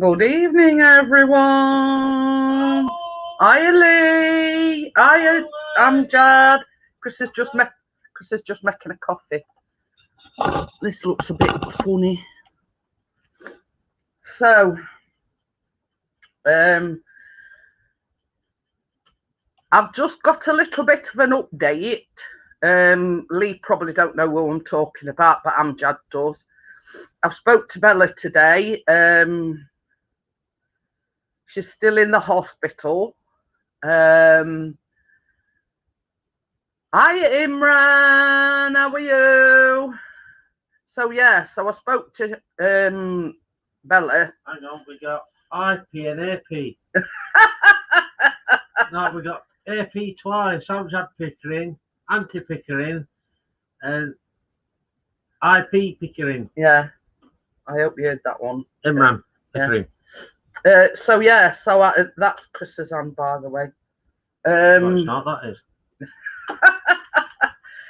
Good evening, everyone. Hiya, Lee. Hiya, Amjad. Chris is just making a coffee. This looks a bit funny. So, I've just got a little bit of an update. Lee probably don't know who I'm talking about, but Amjad does. I've spoke to Bella today. She's still in the hospital. Hi, Imran. How are you? So yeah, so I spoke to Bella. Hang on, we got IP and AP. No, we got AP twice. Samjad Pickering, Anti Pickering, and IP Pickering. Yeah, I hope you heard that one. Imran Pickering. So yeah, so that's Chris's hand, by the way. No, it's not. That is.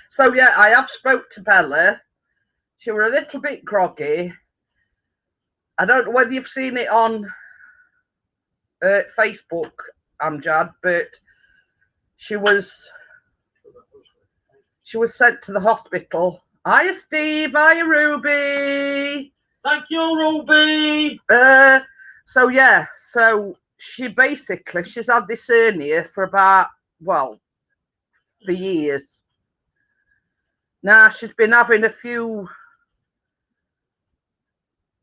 So yeah, I have spoke to Bella. She were a little bit groggy. I don't know whether you've seen it on Facebook, Amjad, but she was sent to the hospital. Hiya, Steve. Hiya, Ruby. Thank you, Ruby. So yeah, so she's had this hernia for about, well, for years. Now she's been having a few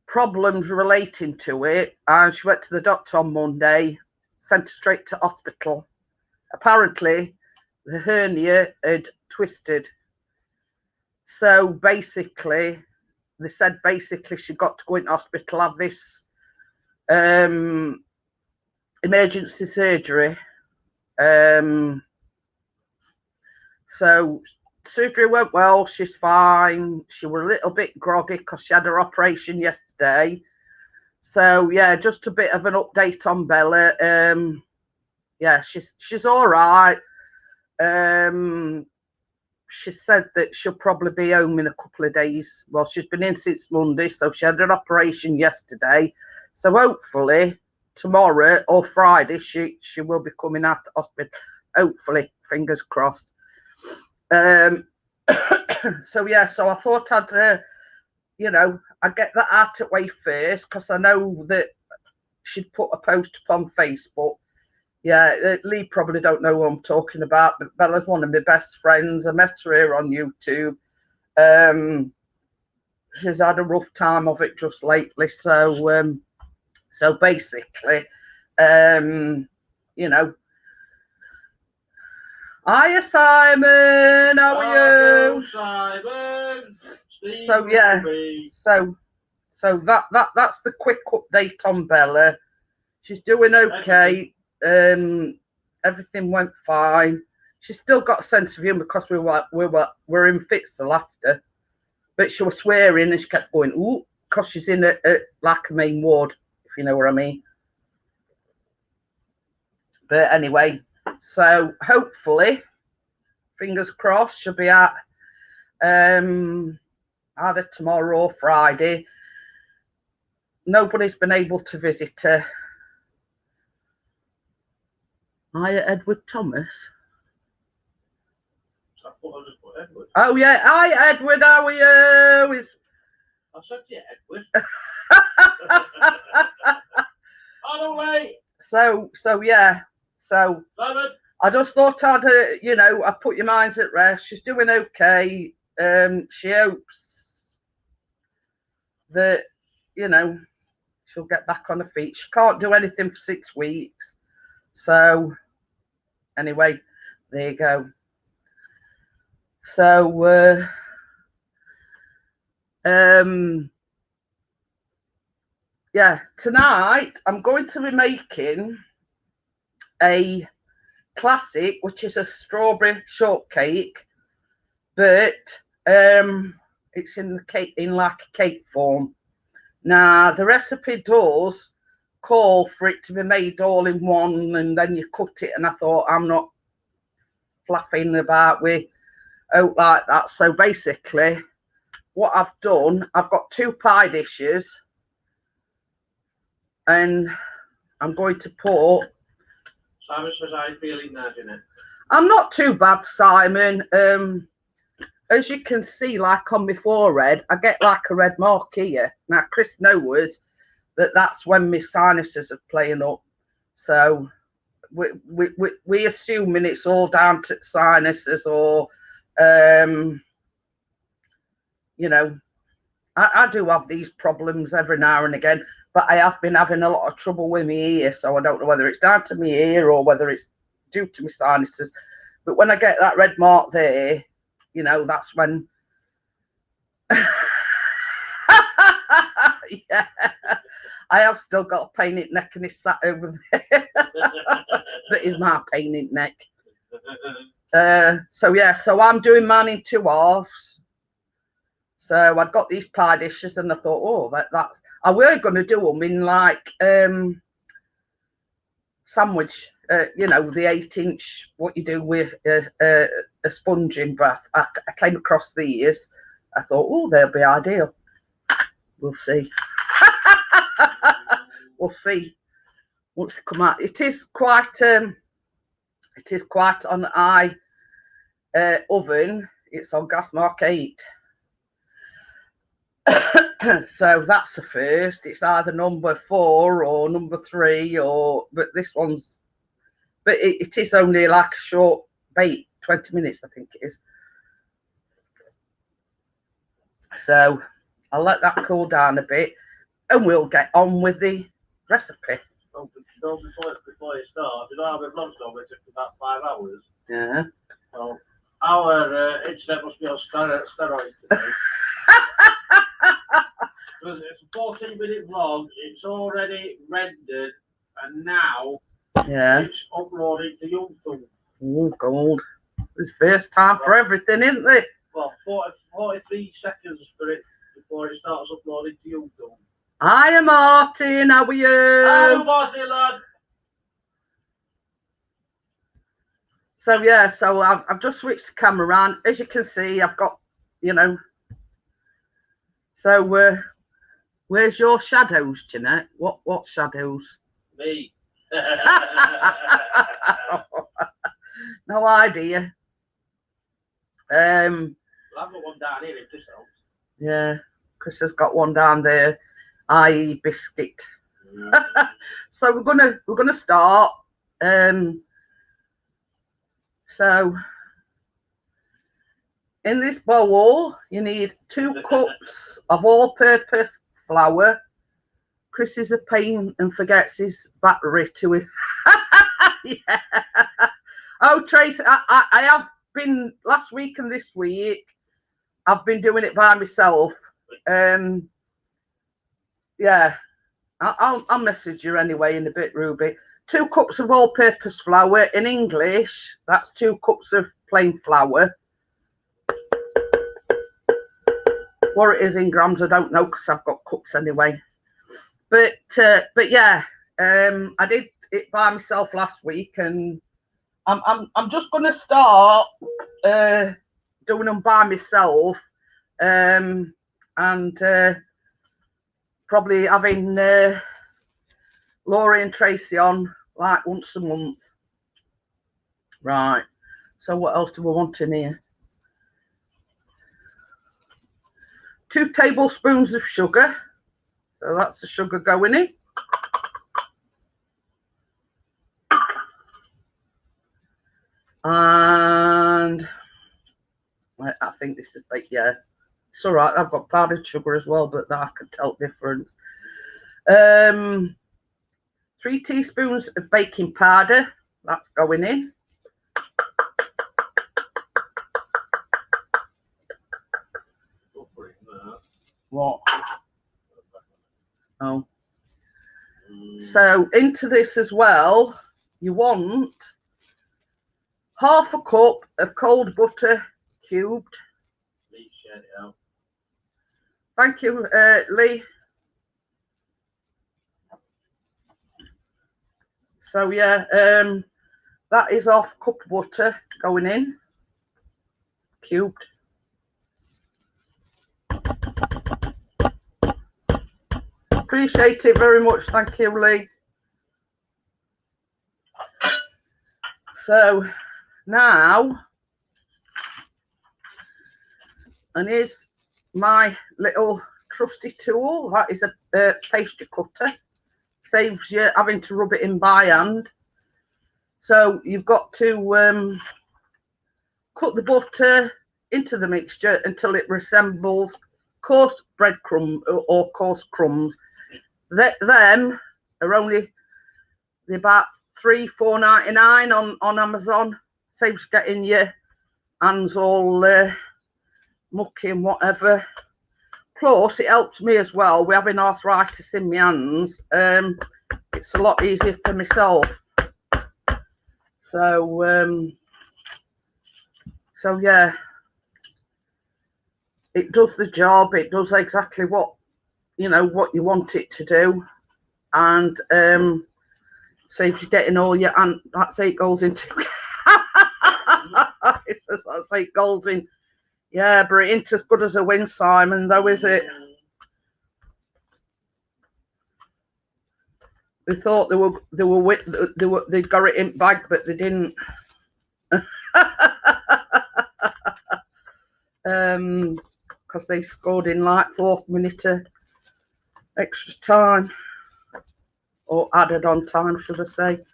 problems relating to it, and she went to the doctor on Monday, sent her straight to hospital. Apparently the hernia had twisted, so basically they said she got to go into hospital, have this emergency surgery. So surgery went well, she's fine. She was a little bit groggy because she had her operation yesterday. So yeah, just a bit of an update on Bella. Yeah, she's all right. She said that she'll probably be home in a couple of days. Well, she's been in since Monday, so she had an operation yesterday. So hopefully tomorrow or Friday she will be coming out of hospital. Hopefully, fingers crossed. So yeah, so I thought I'd I'd get that out of the way first, because I know that she'd put a post up on Facebook. Yeah, Lee probably don't know what I'm talking about, but Bella's one of my best friends. I met her here on YouTube. She's had a rough time of it just lately, so so basically, Hiya, Simon. How are you? Simon. So yeah, so that's the quick update on Bella. She's doing okay. Everything went fine. She's still got a sense of humour because we were in fits of laughter, but she was swearing and she kept going ooh, because she's in a like a main ward, if you know what I mean. But anyway, so hopefully, fingers crossed, she'll be out either tomorrow or Friday. Nobody's been able to visit her. Hiya, Edward Thomas. Edward. Oh yeah, hi Edward, how are you? I said yeah, Edward. Hello, mate. So yeah, so Simon. I just thought I'd I put your minds at rest. She's doing okay. She hopes that she'll get back on her feet. She can't do anything for 6 weeks. So anyway, there you go. So yeah, tonight I'm going to be making a classic, which is a strawberry shortcake, but it's in like a cake form. Now the recipe does call for it to be made all in one, and then you cut it, and I thought I'm not flapping about with oat like that. So basically what I've done, I've got 2 pie dishes. and I'm going to put. Simon says, "How are you feeling now, Jeanette?" I'm not too bad, Simon. As you can see, like on my forehead, I get like a red mark here. Now, Chris knows that that's when my sinuses are playing up. So we assuming it's all down to sinuses, or you know, I do have these problems every now and again, but I have been having a lot of trouble with my ear, so I don't know whether it's down to my ear or whether it's due to my sinuses. But when I get that red mark there, you know, that's when. Yeah, I have still got a painted neck, and it's sat over there. That is my painted neck. So yeah, so I'm doing mine in 2 halves. So I've got these pie dishes, and I thought, oh, that's. I were going to do them in like sandwich, you know, the 8-inch, what you do with a sponge in, but I came across these. I thought, oh, they'll be ideal. We'll see. We'll see once they come out. It is quite on high oven. It's on gas mark 8. So that's the first. It's either number 4 or number 3, but this one's. But it is only like a short bake, 20 minutes, I think it is. So I'll let that cool down a bit, and we'll get on with the recipe. Oh, before you start, you know how we've launched over, it took about 5 hours. Yeah. Well, our internet must be on steroids today. Because it's a 14-minute vlog, it's already rendered, and now it's uploading to YouTube. Oh, God. It's first time for everything, isn't it? Well, 43 seconds for it before it starts uploading to YouTube. Hiya, Martin. How are you? Hi, Martin, lad. So, yeah, so I've just switched the camera around. As you can see, I've got, you know. So, where's your shadows, Jeanette? What shadows? Me. No idea. Well, I've got one down here, if this helps. Yeah, Chris has got one down there, i.e. biscuit. So we're gonna start. So in this bowl, you need 2 cups of all-purpose flour. Chris is a pain and forgets his battery to it. Yeah. Oh, Tracy, I have been last week and this week. I've been doing it by myself. Yeah, I'll message you anyway in a bit, Ruby. 2 cups of all-purpose flour. In English, that's 2 cups of plain flour. What it is in grams, I don't know, because I've got cups anyway. But yeah, I did it by myself last week, and I'm just gonna start doing them by myself, and probably having Laura and Tracy on like once a month. Right. So what else do we want in here? 2 tablespoons of sugar. So that's the sugar going in. And I think this is like, yeah, it's all right. I've got powdered sugar as well, but that I can tell the difference. 3 teaspoons of baking powder. That's going in. What? Oh. So into this as well, you want half a cup of cold butter cubed. Please share it out. Thank you, Lee. So yeah, that is half a cup of butter going in, cubed. appreciate it very much. Thank you, Lee. So now, and here's my little trusty tool. That is a pastry cutter. Saves you having to rub it in by hand. So you've got to cut the butter into the mixture until it resembles coarse breadcrumb or coarse crumbs. Them are only about $3-4.99 on Amazon. Saves getting your hands all mucky and whatever. Plus, it helps me as well. We're having arthritis in my hands. It's a lot easier for myself. So, so yeah, it does the job. It does exactly what you want it to do, and saves you getting all your. And that's 8 goals into. It says that's 8 goals in. Yeah, but it ain't as good as a win, Simon, though, is it? They thought they got it in bag, but they didn't. Because they scored in like 4th minute extra time, or added on time, should I say.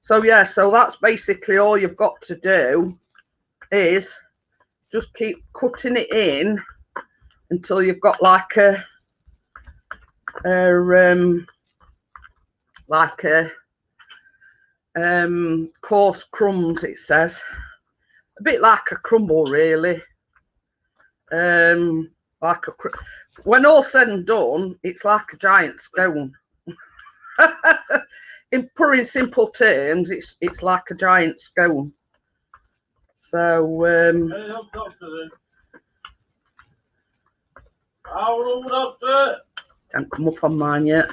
So yeah, so that's basically all you've got to do is just keep cutting it in until you've got like a coarse crumbs, it says. A bit like a crumble, really. When all said and done, it's like a giant scone. In putting simple terms, it's like a giant scone. So can't come up on mine yet.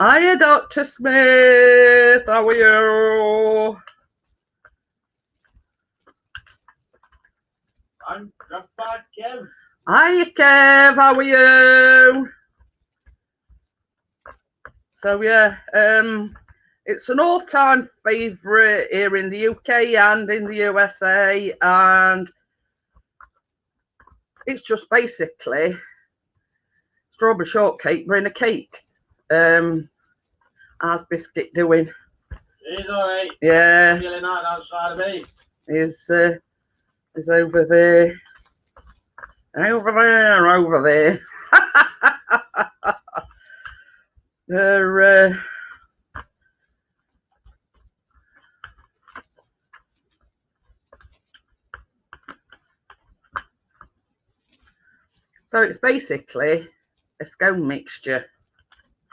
Hiya, Dr. Smith. How are you? I'm Grandpa Kev. Hiya, Kev. How are you? So yeah, it's an all-time favourite here in the UK and in the USA, and it's just basically strawberry shortcake but in a cake. How's Biscuit doing? He's alright. Yeah. Feeling out outside of me. He's over there. Over there. They're so it's basically a scone mixture,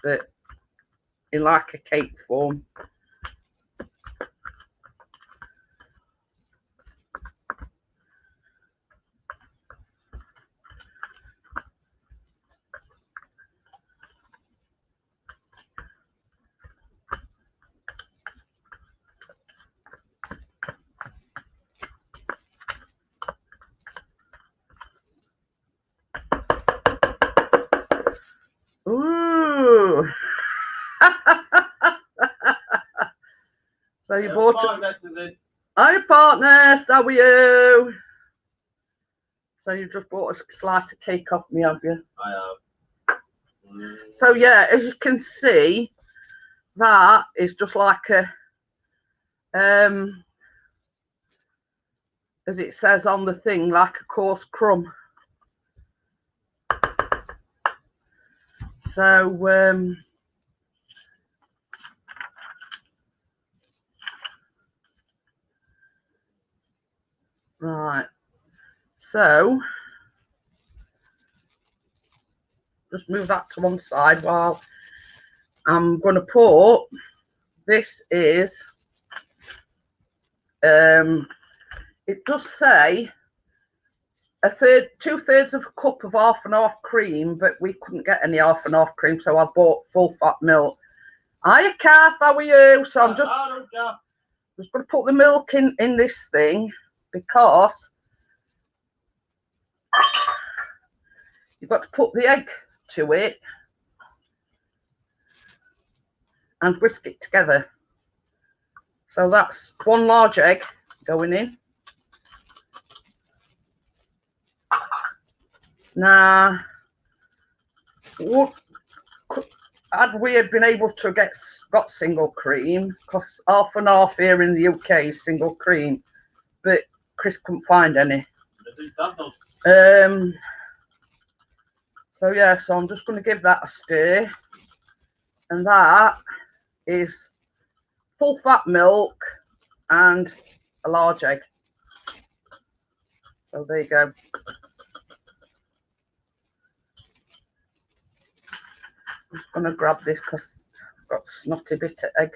but in like a cake form. Ooh. So you bought it. Hi, partners. How are you? So you just bought a slice of cake off me, have you? I have. So yeah, as you can see, that is just like a as it says on the thing, like a coarse crumb. So right, so just move that to one side while I'm going to put, this is it does say two-thirds of a cup of half and half cream, but we couldn't get any half and half cream, so I bought full fat milk. Hiya, Kath, how are you? So I'm just going to put the milk in this thing, because you've got to put the egg to it, and whisk it together. So that's 1 large egg going in. Now, had we been able to got single cream, because half and half here in the UK is single cream, but Chris couldn't find any. So yeah, so I'm just going to give that a stir, and that is full fat milk and a large egg. So there you go. I'm just going to grab this because I've got snotty bit of egg.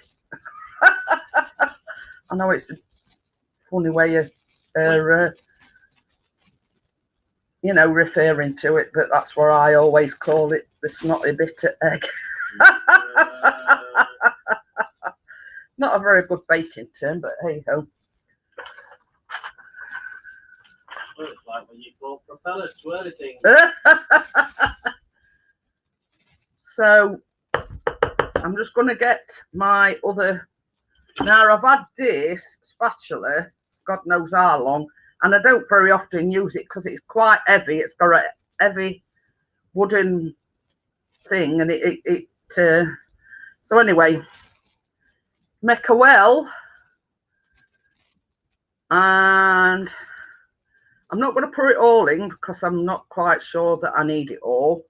I know it's a funny way of you know, referring to it, but that's what I always call it, the snotty bit of egg. Not a very good baking term, but hey ho. It's like when you call propellers to anything. So I'm just going to get my other. Now I've had this spatula, God knows how long, and I don't very often use it because it's quite heavy. It's got a heavy wooden thing, and so anyway, make a well, and I'm not going to put it all in because I'm not quite sure that I need it all.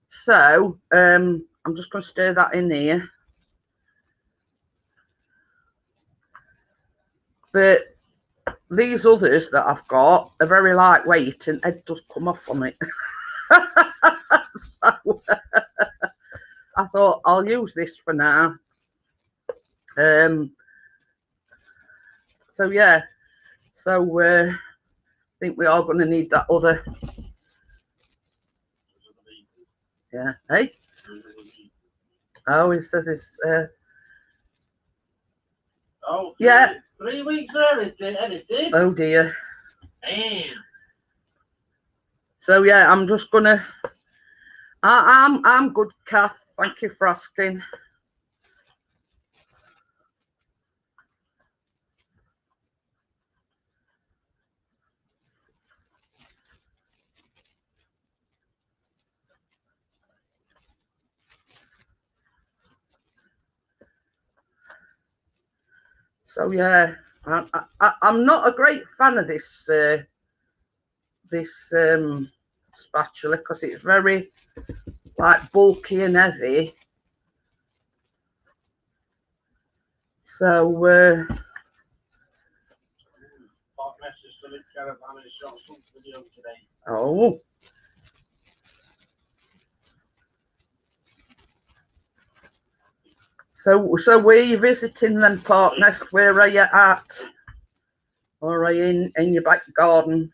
So I'm just going to stir that in here. But these others that I've got are very lightweight, and egg does come off on it. So I thought I'll use this for now. So yeah, so I think we are going to need that other. Yeah, hey. Oh, he says it's. Oh, yeah. 3 weeks edited. Oh dear. Damn. So yeah, I'm just gonna. I'm good, Kath. Thank you for asking. So yeah, I'm not a great fan of this spatula because it's very like bulky and heavy. So oh. So where are you visiting then, partners? Where are you at? Or are you in your back garden?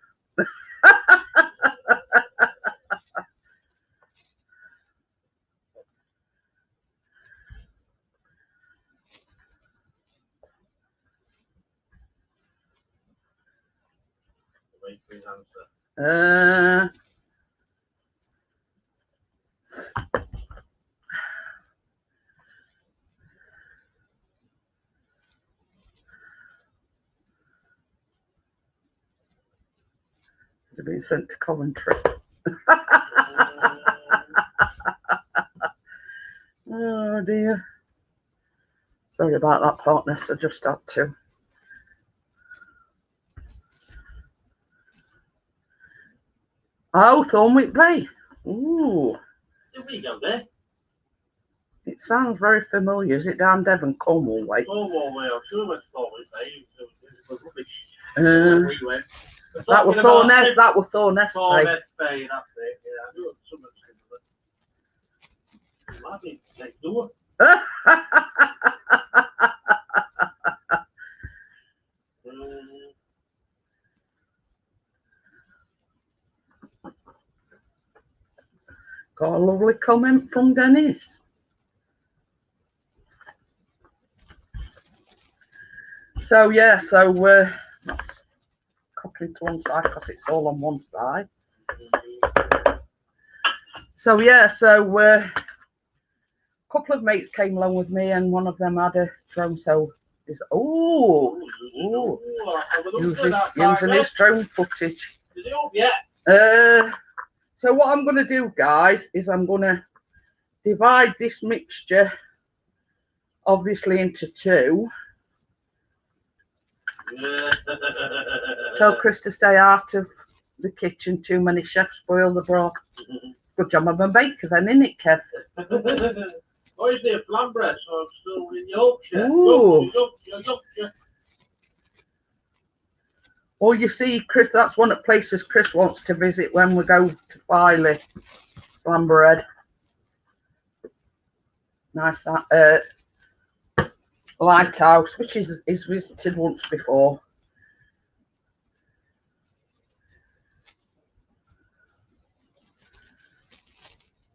It's been sent to Coventry. Oh dear. Sorry about that, partners. I just had to. Oh, Thornwick Bay. Ooh. Did we go there? It sounds very familiar. Is it down Devon, Cornwall way? Cornwall way. I'm sure it's Thornwick Bay. It was rubbish. We went. That was Thorness. That was Thorness Bay. Thorness Bay. That's it. Yeah, I knew it was something similar. Might be next door. Got a lovely comment from Dennis. So yeah, so that's cooking to one side because it's all on one side. So yeah, so couple of mates came along with me, and one of them had a drone, so is using his drone footage. So what I'm going to do, guys, is I'm going to divide this mixture, obviously, into two. Tell Chris to stay out of the kitchen. Too many chefs spoil the broth. Good job I'm a baker then, isn't it, Kev? Oh, is there a flambre? So I'm still in Yorkshire. Ooh. Yorkshire. Well, you see, Chris, that's one of the places Chris wants to visit when we go to Filey, Flambered. Nice lighthouse, which is visited once before.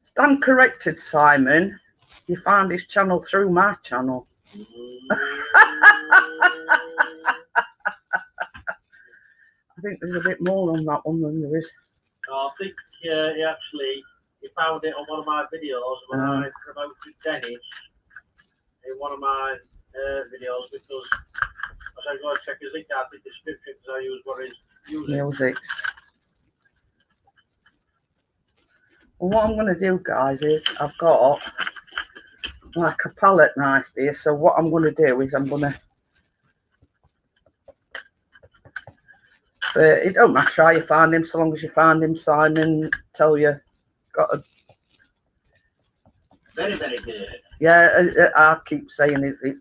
Stand corrected, Simon. You found his channel through my channel. I think there's a bit more on that one than there is. No, I think he found it on one of my videos when I promoted Dennis in one of my videos, because I said go and check his link out in the description because I use what he's using. Musics. Well, what I'm going to do, guys, is I've got like a palette knife here. So what I'm going to do is I'm going to... it don't matter how you find him, so long as you find him, Simon. Tell you, got a... Very, very good. Yeah, I keep saying it's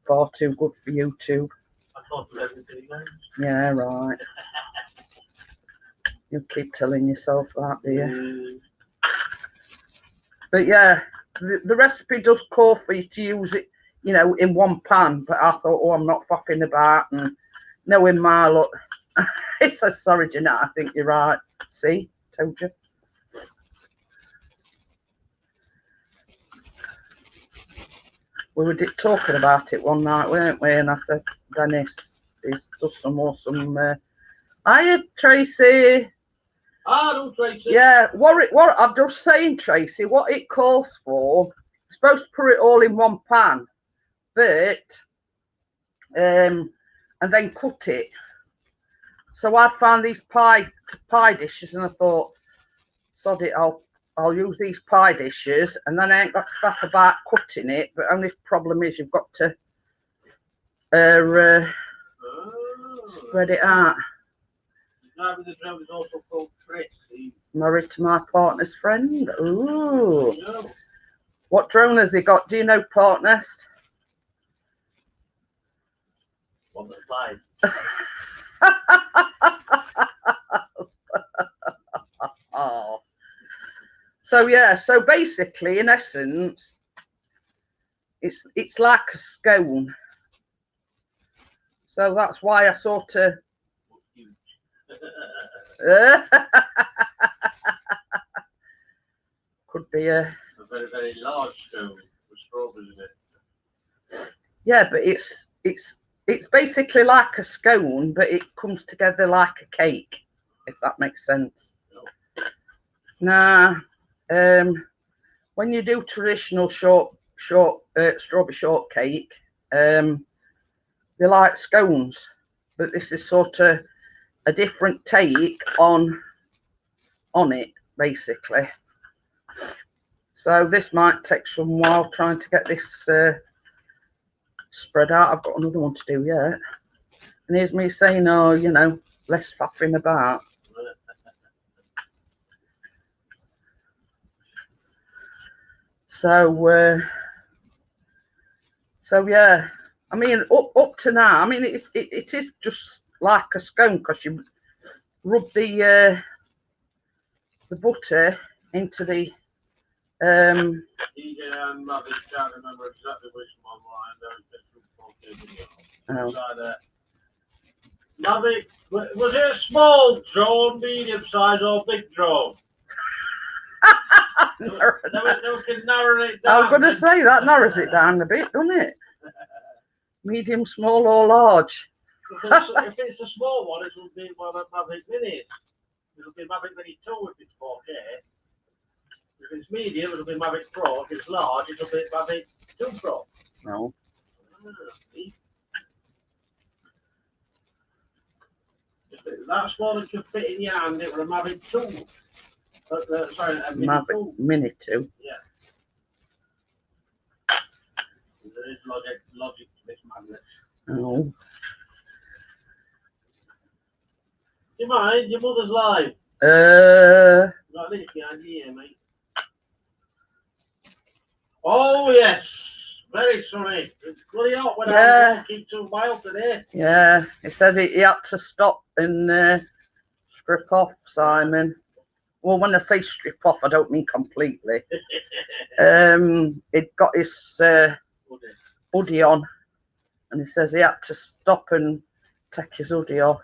far too good for YouTube. I thought it was everything else. Yeah, right. You keep telling yourself that, do you? But yeah, the recipe does call for you to use it, you know, in one pan. But I thought, oh, I'm not faffing about, and knowing my luck. It says, sorry, Jeanette, I think you're right. See, told you. We were talking about it one night, weren't we? And I said, Dennis, he's does some awesome. Hiya, Tracy. No, Tracy. Yeah, what I'm just saying, Tracy, what it calls for, you're supposed to put it all in one pan, but and then cut it. So I found these pie dishes, and I thought, sod it, I'll use these pie dishes, and then I ain't got to faff about cutting it. But only problem is you've got to spread it out. The drone is also called Chris. Married to my partner's friend. Ooh. What drone has he got? Do you know, partners? One that flies. Oh. So yeah, so basically, in essence, it's like a scone. So that's why I sort of could be a very, very large scone with strawberries in it. Yeah, but it's basically like a scone, but it comes together like a cake, if that makes sense. No. Nah, when you do traditional strawberry shortcake, they're like scones, but this is sort of a different take on it, basically. So this might take some while trying to get this spread out. I've got another one to do yet. And here's me saying, oh, you know, less faffing about. So yeah, I mean, up to now, I mean, it is just like a scone, because you rub the butter into the DJ and Mavic can't remember exactly which one Mavic, was it a small drone, medium size, or big drone? They can narrow it down. I was going to say that narrows it down a bit, doesn't it? Medium, small, or large. If it's a small one, it will be one of Mavic Mini. It'll be Mavic Mini 2 if it's 4K. If it's medium, it'll be Mavic Pro. If it's large, it'll be Mavic 2 Pro. No. If that small that can fit in your hand, it was a Mavic 2. Sorry, a Mini Mavic 2. Mini 2. Yeah. There is logic to this magnet. No. Do you mind? Your mother's live. Got this behind you here, mate. Oh, yes. Very sorry. It's bloody hot when I was walking 2 miles today. Yeah, he said he had to stop and strip off, Simon. Well, when I say strip off, I don't mean completely. He'd got his hoodie on, and he says he had to stop and take his hoodie off.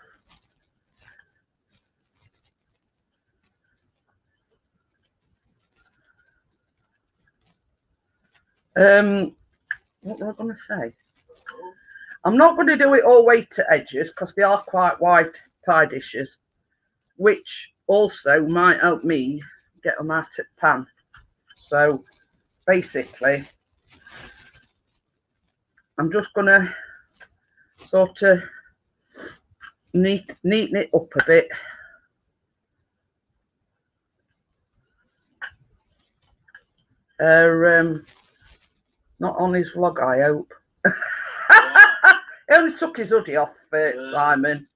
What was I going to say? I'm not going to do it all way to edges because they are quite wide pie dishes, which also might help me get them out of the pan. So basically, I'm just going to sort of neaten it up a bit. Not on his vlog, I hope. He only took his hoodie off, Simon.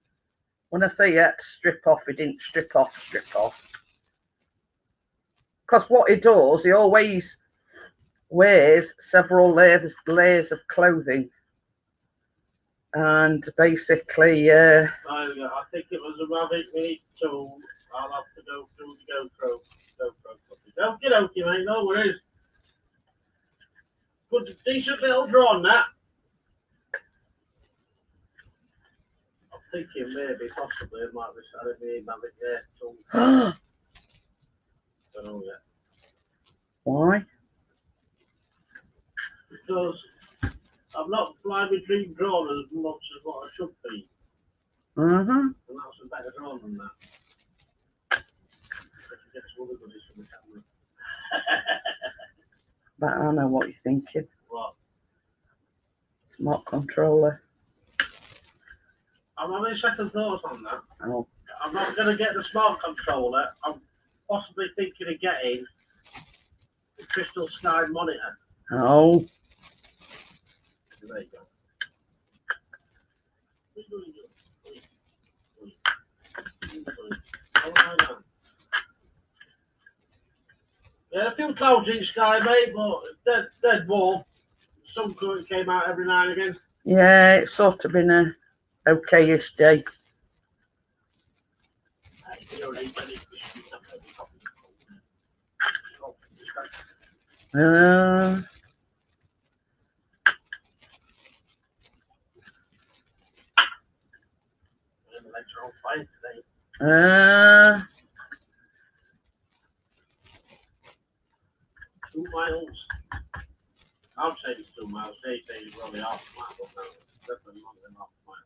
When I say he had to strip off, he didn't strip off. Because what he does, he always wears several layers of clothing. And basically... I think it was a Mavic Mini 2. I'll have to go through the GoPro. Okie, mate, no worries. Good, decent little draw on that. I'm thinking maybe, possibly, it might be Saturday Mavic there too. Don't know yet. Why? Because I'm not flying my dream drone as much as what I should be. And that's a better drone than that. I can get some other goodies from the camera. But I know what you're thinking. What? Smart controller. I'm having second thoughts on that. Oh. I'm not going to get the smart controller. I'm possibly thinking of getting the Crystal Sky monitor. Oh. There you go. Yeah, a few clouds in the sky, mate, but dead warm. Sun came out every now and again. Yeah, it's sort of been a okayish day. Uh, 2 miles. I'll say it's 2 miles. They say it's only half a mile, but no, it's definitely longer than half a mile.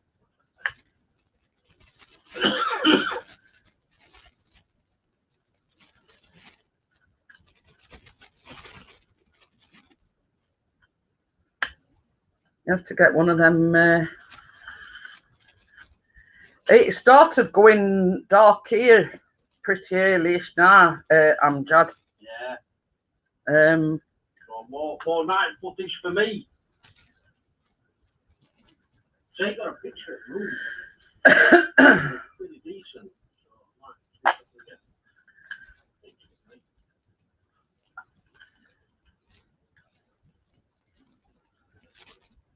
you have to get one of them. It started going dark here pretty early-ish now, Amjad. Yeah. So more night footage for me. So you got a picture of room. Pretty decent.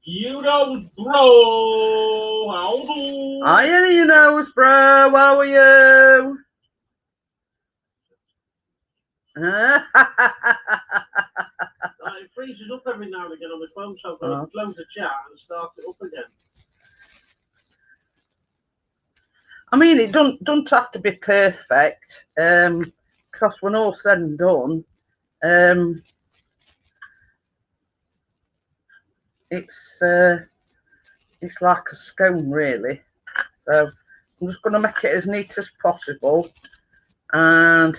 You don't bro. How do? I hear you nose, bro. How are you? It freezes up every now and again on my phone, so I've got to close the chat and start it up again. I mean, it don't have to be perfect, because when all said and done, it's like a scone, really. So I'm just going to make it as neat as possible, and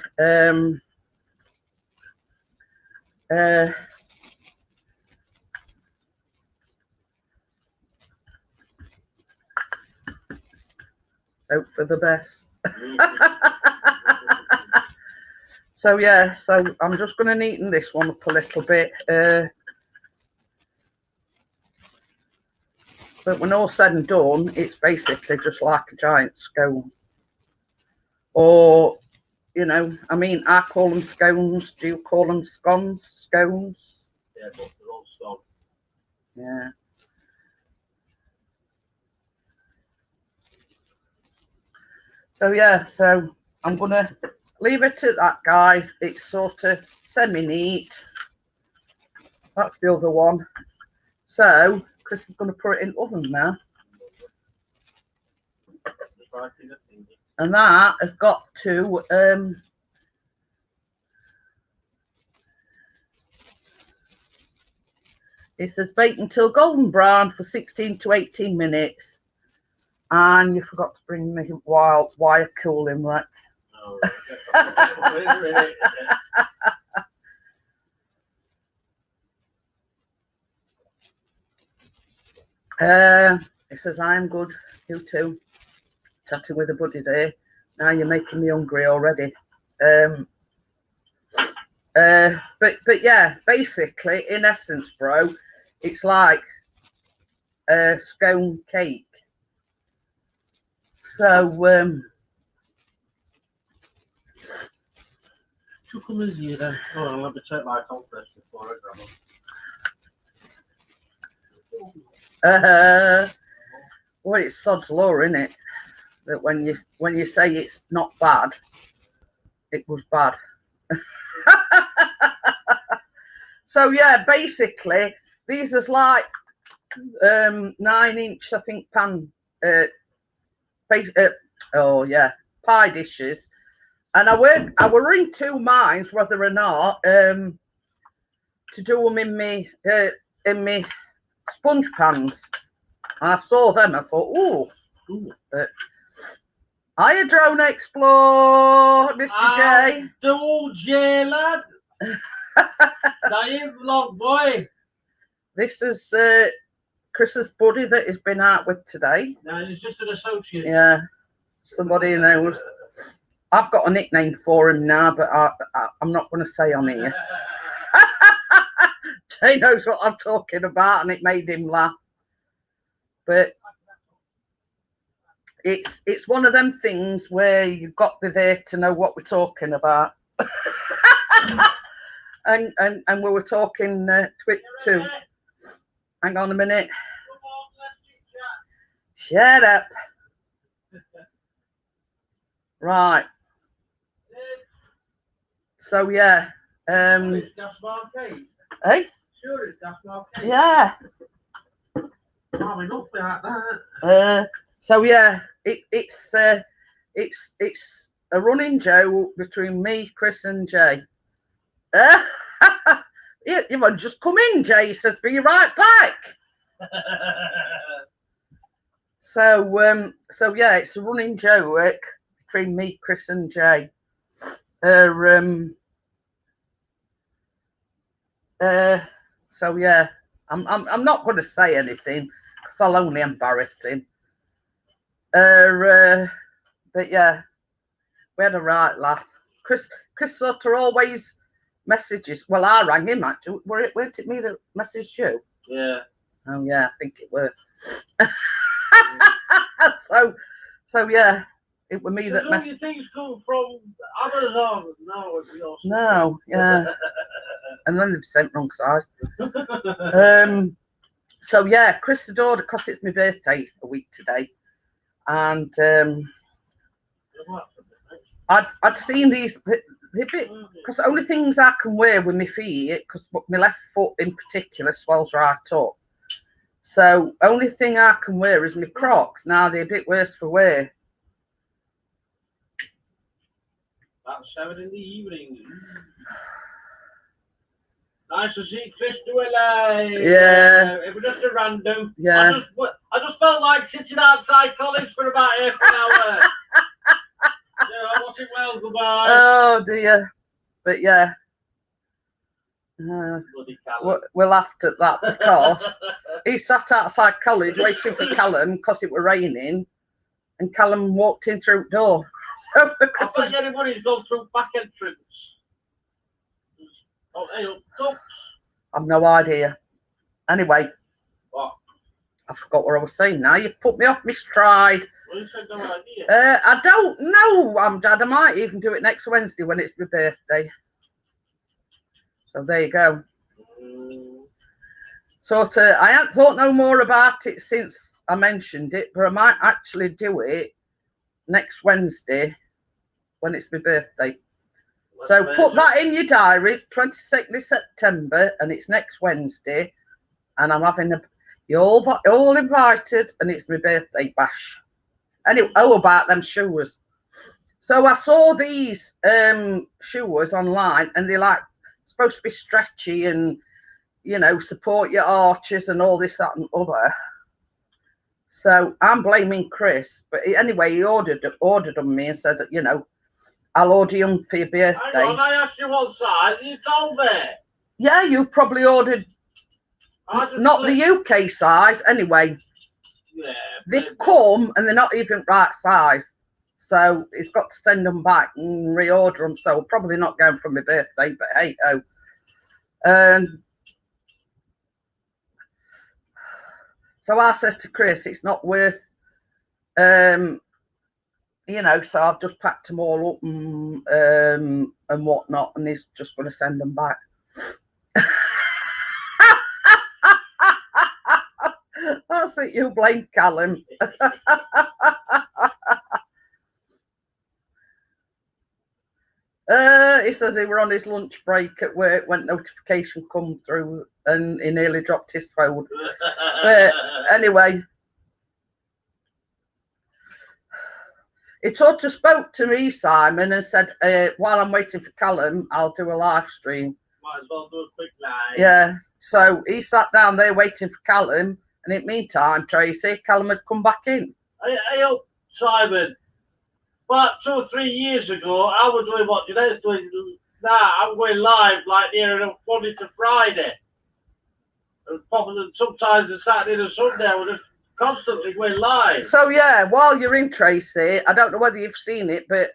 Hope for the best. So yeah, so I'm just going to neaten this one up a little bit. But when all said and done, it's basically just like a giant scone. Or, you know, I mean, I call them scones. Do you call them scones? Scones? Yeah, but they're all scone. Yeah. So yeah, so I'm going to leave it at that, guys. It's sort of semi-neat. That's the other one. So Chris is going to put it in the oven now. And that has got to it says bake until golden brown for 16 to 18 minutes. And you forgot to bring me wild wire cooling, right? Oh, right. It says I'm good, you too. Chatting with a buddy there. Now you're making me hungry already. But yeah, basically, in essence, bro, it's like a scone cake. So Come in here then. Oh, I'll have to check my compress before I grab them. well, it's sod's law, isn't it? That when you say it's not bad, it was bad. So yeah, basically these is like 9-inch, I think, pan oh yeah, pie dishes. And I were in two minds whether or not to do them in me sponge pans. And I saw them, I thought, ooh. But hiya, Drone Explore, Mr. J. Do J, lad. Dive vlog, boy. This is Chris's buddy that he's been out with today. No, he's just an associate. Yeah, somebody knows. I've got a nickname for him now, but I'm not going to say on here. Jay knows what I'm talking about, and it made him laugh. But it's one of them things where you've got to be there to know what we're talking about. and we were talking too. Hang on a minute. Shut up. Right. So yeah. Hey? Sure, it's gas marquee. Yeah. Enough like that. So yeah, it's a running joke between me, Chris, and Jay. You might just come in, Jay. He says, "Be right back." So yeah, it's a running joke between me, Chris, and Jay. So yeah, I'm not going to say anything because I'll only embarrass him. But yeah, we had a right laugh. Chris sort of always messages. Well, I rang him actually. Weren't it me that messaged you? Yeah. Oh yeah, I think it were. So yeah, it was me that messaged. Things come from Amazon. No, it's yours. No, yeah. And then they've sent wrong size. So yeah, Chris adored it because it's my birthday a week today, and I'd seen these. Because the only things I can wear with my feet, because my left foot in particular swells right up. So only thing I can wear is my Crocs. Now they're a bit worse for wear. About 7 in the evening. Nice to see Chris do it live. Yeah. It was just a random. Yeah. I just felt like sitting outside college for about half an hour. Yeah, watching well, goodbye. Oh dear. But yeah. Bloody Callum. We laughed at that because he sat outside college waiting for Callum because it were raining, and Callum walked in through the door. So I think anybody's gone through back entrance. Oh, hey, up. I've no idea. Anyway, What? I forgot what I was saying now. You put me off my stride. Well, you said no idea. I don't know, Dad. I might even do it next Wednesday when it's my birthday. So there you go. Sort of, I haven't thought no more about it since I mentioned it, but I might actually do it next Wednesday when it's my birthday. So put that in your diary, 22nd of September, and it's next Wednesday, and I'm having you're all invited, and it's my birthday bash. Anyway, about them shoes. So I saw these shoes online, and they're like supposed to be stretchy and, you know, support your arches and all this, that, and other. So I'm blaming Chris, but anyway, he ordered on me and said, you know, I'll order them for your birthday. Hang on, I asked you what size, and you told me. Yeah, you've probably ordered not the UK size, anyway. Yeah. They come and they're not even right size. So he's got to send them back and reorder them. So probably not going for my birthday, but hey ho. So I says to Chris, it's not worth, you know, so I've just packed them all up and whatnot, and he's just going to send them back. That's it, you blame Callum. He says he were on his lunch break at work when notification come through and he nearly dropped his phone. But anyway, he sort of spoke to me, Simon, and said, while I'm waiting for Callum, I'll do a live stream. Might as well do a quick live. Yeah, so he sat down there waiting for Callum, and in the meantime, Tracy, Callum had come back in. Hey, Simon. About 2 or 3 years ago, I was doing what Jeanette's doing now. I'm going live like near Monday to Friday. And probably sometimes a Saturday and Sunday, I was just constantly going live. So yeah, while you're in, Tracy, I don't know whether you've seen it, but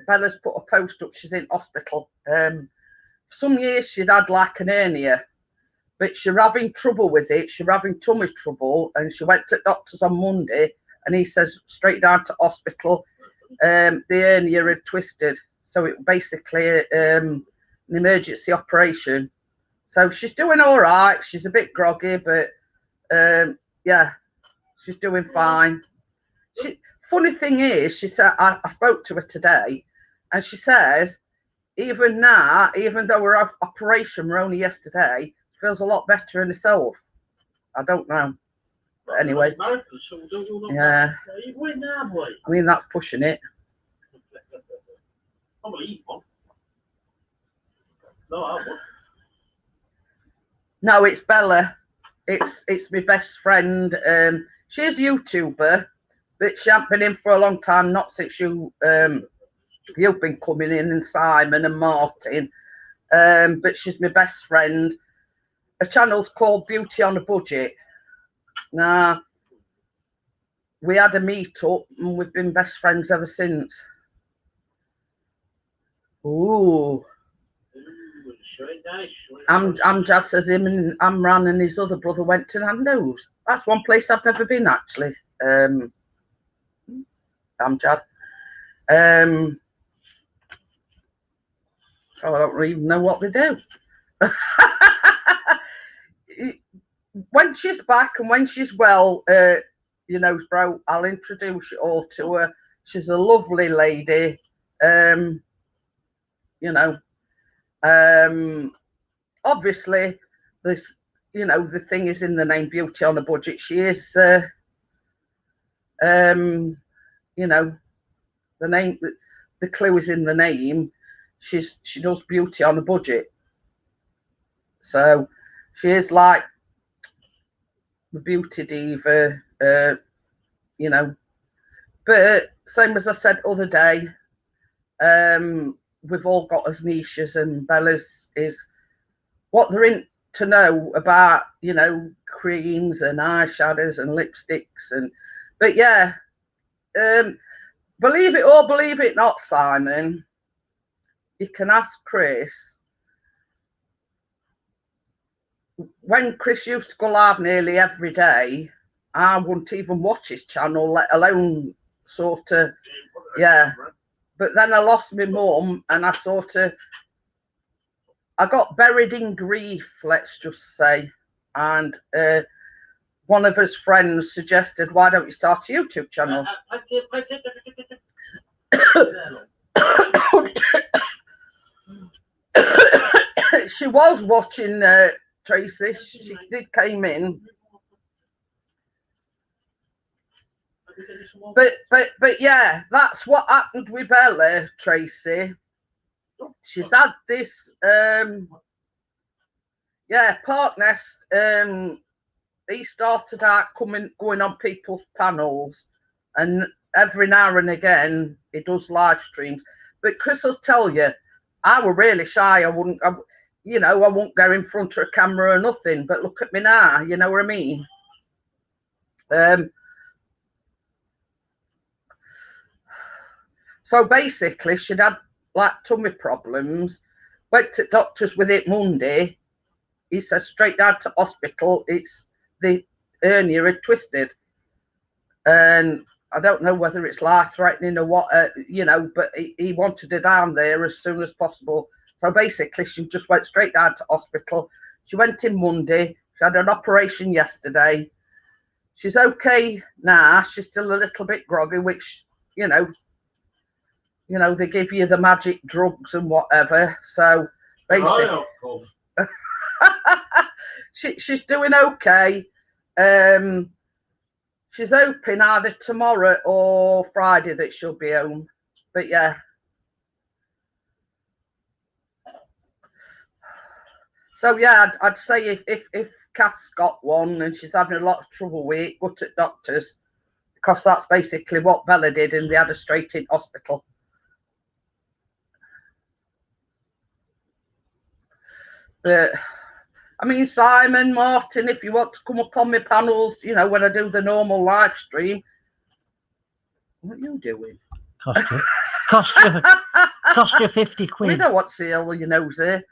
Bella's put a post up. She's in hospital. For some years she'd had like an hernia, but she's having trouble with it. She's having tummy trouble, and she went to doctors on Monday. And he says straight down to hospital. The hernia had twisted, so it basically an emergency operation. So she's doing all right. She's a bit groggy, but yeah, she's doing fine. Funny thing is, she said I spoke to her today, and she says even now, even though her operation were only yesterday, she feels a lot better in herself. I don't know. But anyway, yeah. You win now, boy. I mean, that's pushing it. Probably eat one. No, I won't. No, it's Bella. It's my best friend. She's a YouTuber, but she hasn't been in for a long time. Not since you've been coming in, and Simon and Martin. But she's my best friend. Her channel's called Beauty on a Budget. Nah, we had a meet up and we've been best friends ever since. Ooh. Amjad says him and Amran and his other brother went to Nando's. That's one place I've never been, actually. Amjad. Oh, I don't even know what they do. When she's back and when she's well, you know, bro, I'll introduce you all to her. She's a lovely lady. You know, obviously, this, you know, the thing is in the name, Beauty on a Budget. She is, you know, the name, the clue is in the name. She does beauty on a budget. So she is like the beauty diva, you know. But same as I said other day, we've all got as niches, and Bella's is what they're in to know about, you know, creams and eyeshadows and lipsticks. And but yeah, believe it or believe it not, Simon, you can ask Chris. When Chris used to go live nearly every day, I wouldn't even watch his channel, let alone sort of, yeah. But then I lost my mum, and I got buried in grief, let's just say. And one of his friends suggested, why don't you start a YouTube channel? She was watching Tracy. She did came in. But yeah, that's what happened with Bella, Tracy. She's had this Park Nest. He started out going on people's panels, and every now and again he does live streams. But Chris will tell you, I were really shy. I wouldn't go in front of a camera or nothing. But look at me now, you know what I mean? So basically, she'd had like tummy problems. Went to doctors with it Monday. He says straight down to hospital. It's the hernia had twisted, and I don't know whether it's life-threatening or what, but he wanted her down there as soon as possible. So basically, she just went straight down to hospital. She went in Monday. She had an operation yesterday. She's okay now. She's still a little bit groggy, which, they give you the magic drugs and whatever. So basically, she's doing okay. She's hoping either tomorrow or Friday that she'll be home. But yeah. So yeah, I'd say if Kath's got one and she's having a lot of trouble with it, go to doctors, because that's basically what Bella did, and they had her straight in hospital. But I mean, Simon, Martin, if you want to come up on my panels, when I do the normal live stream, what are you doing? Cost you 50 quid. We don't want to see all your nose there.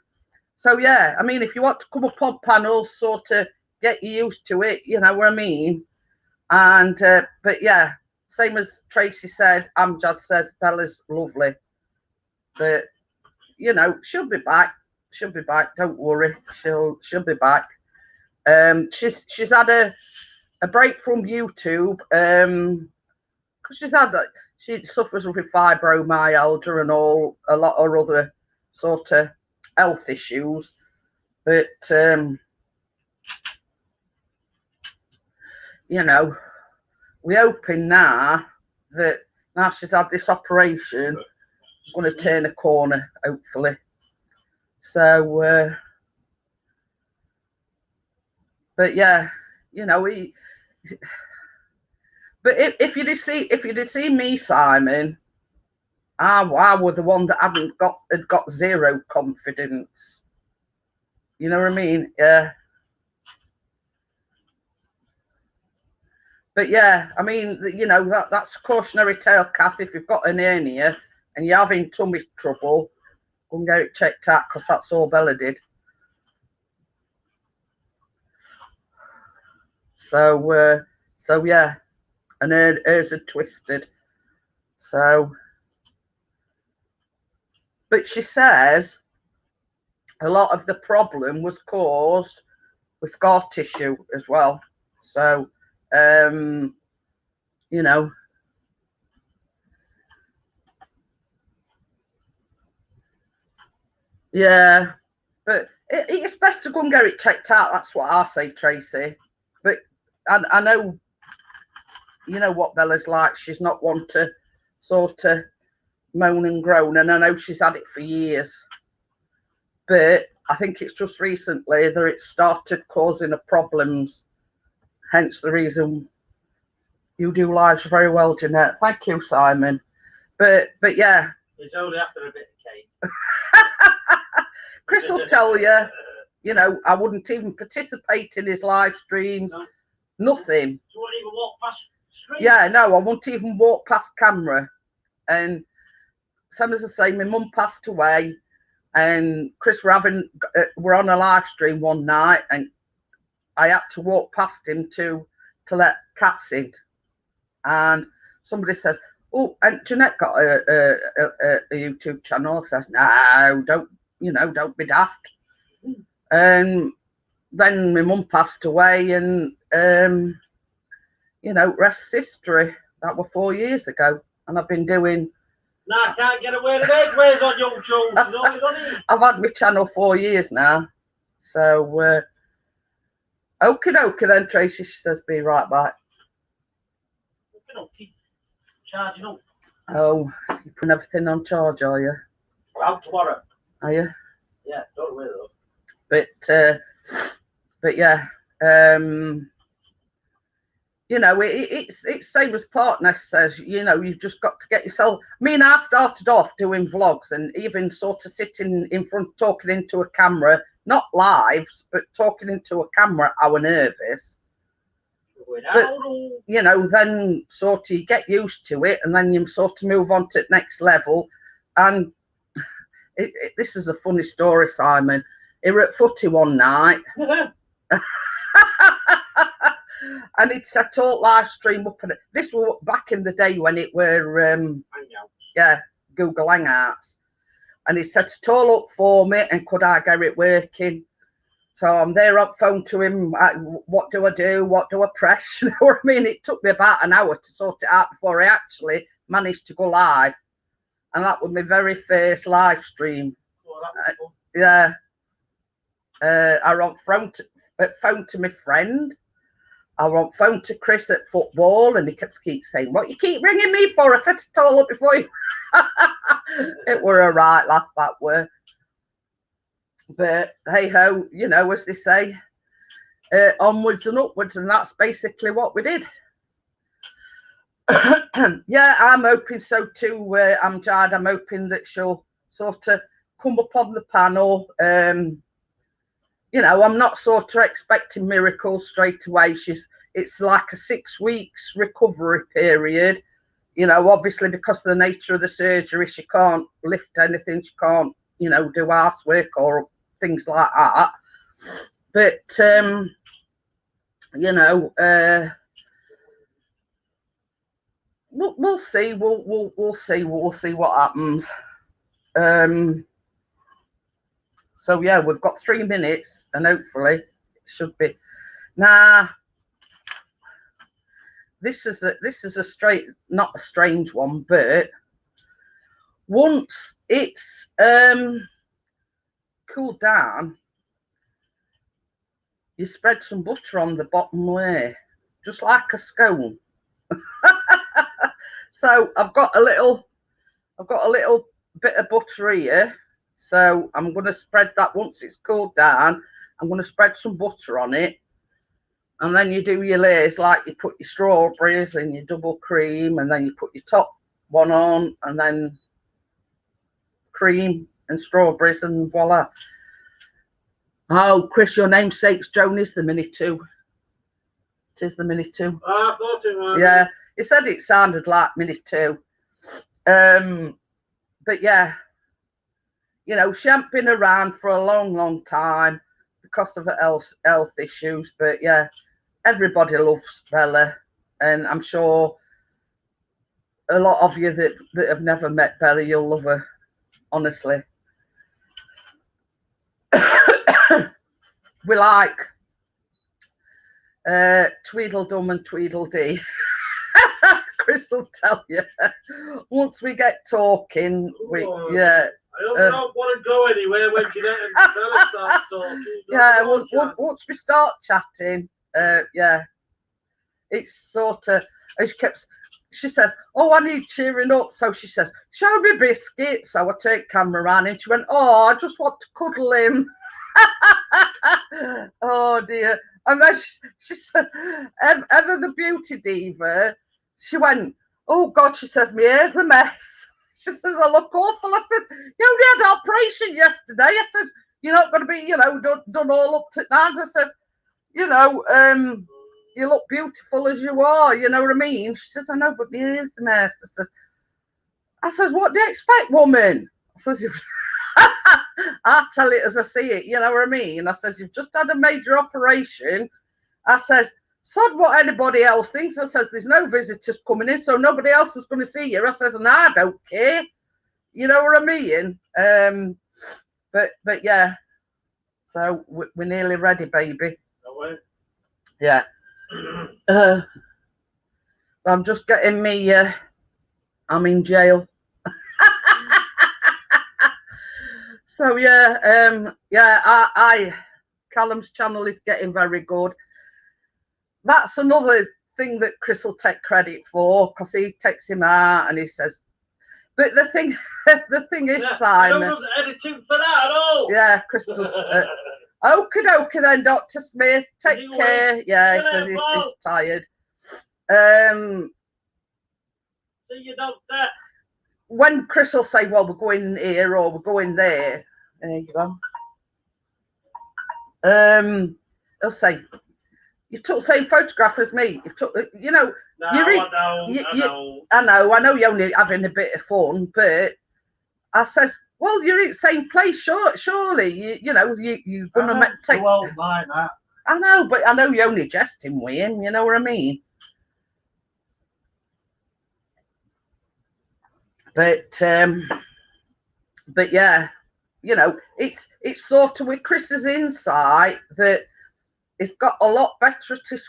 So yeah, I mean, if you want to come up on panels, sort of get you used to it, you know what I mean? And but yeah, same as Tracy said, Amjad says Bella's lovely, but she'll be back. She'll be back. Don't worry. She'll be back. She's had a break from YouTube because she suffers with fibromyalgia and a lot of other sort of health issues. But we're hoping now that now she's had this operation, she's going to turn a corner, hopefully. So, but yeah, but if you'd have seen me, Simon, I was the one that had got zero confidence. You know what I mean? Yeah. But yeah, I mean, that's cautionary tale, Kath. If you've got an hernia and you're having tummy trouble, go and get it checked out, because that's all Bella did. So yeah, and hers had twisted. So, but she says a lot of the problem was caused with scar tissue as well. So, yeah, but it's best to go and get it checked out. That's what I say, Tracy. But I know, what Bella's like. She's not one to sort of moan and groan, and I know she's had it for years. But I think it's just recently that it started causing her problems. Hence the reason you do lives very well, Jeanette. Thank you, Simon. But yeah. It's only after a bit of cake. Chris will tell you, you know, I wouldn't even participate in his live streams. No. Nothing. You wouldn't even walk past the screen. Yeah, no, I wouldn't even walk past camera. And same as I say, my mum passed away, and Chris we're on a live stream one night, and I had to walk past him to let cats in, and somebody says, "Oh, and Jeanette got a YouTube channel." Says, "No, don't be daft." And then my mum passed away, and rest history. That was 4 years ago, and I've been doing. No, I can't get away with it. Where's on YouTube? You know what I mean? I've had my channel 4 years now, so okie dokie then, Tracy. She says, "Be right back." Keep charging up. Oh, you're putting everything on charge, are you? Out tomorrow. Are you? Yeah, don't worry though. But yeah, it's same as partner says. You've just got to get yourself. I mean, I started off doing vlogs and even sort of sitting in front, talking into a camera, not lives, but talking into a camera. I was nervous. But, then sort of you get used to it, and then you sort of move on to the next level. And this is a funny story, Simon. He were at footy one night. And he'd set all live stream up, and this was back in the day when it were Google Hangouts, and he set it all up for me, and could I get it working? So I'm there on phone to him. What do I do? What do I press? You know what I mean? It took me about an hour to sort it out before I actually managed to go live, and that was my very first live stream. Yeah. I were on phone to my friend. I were on phone to Chris at football, and he kept saying, "What you keep ringing me for? I set it all up before you." It were a right laugh, that were. But hey ho, as they say, onwards and upwards, and that's basically what we did. Yeah, I'm hoping so too, Amjad. I'm hoping that she'll sort of come up on the panel. I'm not sort of expecting miracles straight away. It's like a 6 weeks recovery period. Obviously because of the nature of the surgery, she can't lift anything. She can't, do housework or things like that. But, we'll see. We'll see. We'll see what happens. So yeah, we've got 3 minutes, and hopefully it should be. Nah, this is a not a strange one, but once it's cooled down, you spread some butter on the bottom layer, just like a scone. So I've got a little bit of butter here. So I'm going to spread that once it's cooled down. I'm going to spread some butter on it. And then you do your layers, like you put your strawberries and your double cream, and then you put your top one on, and then cream and strawberries, and voila. Oh, Chris, your namesake's Joan is the Mini 2. It is the Mini 2. Oh, I thought it was. Yeah, he said it sounded like Mini 2. But yeah. She hasn't been around for a long, long time because of her health issues. But yeah, everybody loves Bella, and I'm sure a lot of you that have never met Bella, you'll love her, honestly. We like Tweedledum and Tweedledee. Chris will tell you. Once we get talking, yeah. I don't want to go anywhere when Jeanette and Bella start talking. Yeah, once we start chatting, yeah, it's sort of, she says, "Oh, I need cheering up." So she says, "Show me biscuit." So I take camera around, and she went, "Oh, I just want to cuddle him." Oh dear. And then she said, Ever the beauty diva, she went, "Oh God," she says, "my hair's a mess." She says, I look awful. I said, you only had an operation yesterday. I says, you're not going to be, you know, done all up to that. I said, you know, you look beautiful as you are, you know what I mean? She says, I know, but here's the nurse. I says, what do you expect, woman? I says, I tell it as I see it, you know what I mean? I says, you've just had a major operation. I says, sod what anybody else thinks. I says, there's no visitors coming in, so nobody else is going to see you. I says, and I don't care. You know what I mean? But yeah, so we're nearly ready, baby. Yeah. So I'm just getting me, I'm in jail. So yeah, yeah, Callum's channel is getting very good. That's another thing that Chris will take credit for, because he takes him out and he says, but the thing is, yeah, Simon. I don't have editing for that at all. Yeah, Chris does. Okie dokie then, Dr. Smith. Take care. Yeah, he says he's tired. See you, doctor. When Chris will say, well, we're going here or we're going there. There you go. He'll say, you took the same photograph as me. You took, you know. No, I know you're only having a bit of fun, but I says, well, you're in the same place, surely. You know, you're gonna take. Well, like that. I know, but I know you're only jesting with him. You know what I mean? But yeah, you know, it's sort of with Chris's insight that it's got a lot better at his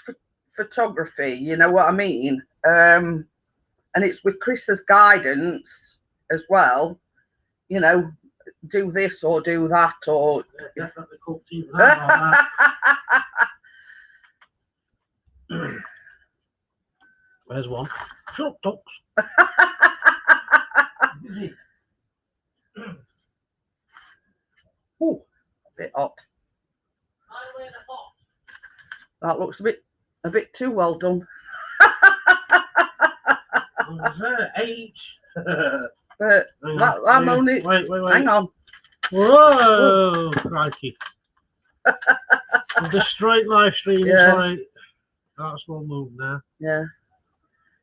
photography. You know what I mean? And it's with Chris's guidance as well. You know, do this or do that, or yeah, definitely cooked even that. Where's one? Shut ducks. Oh, a bit hot. That looks a bit too well done. H. But I'm only. Wait. Hang on. Whoa, crikey. The straight live stream is like, that's one move now. Yeah.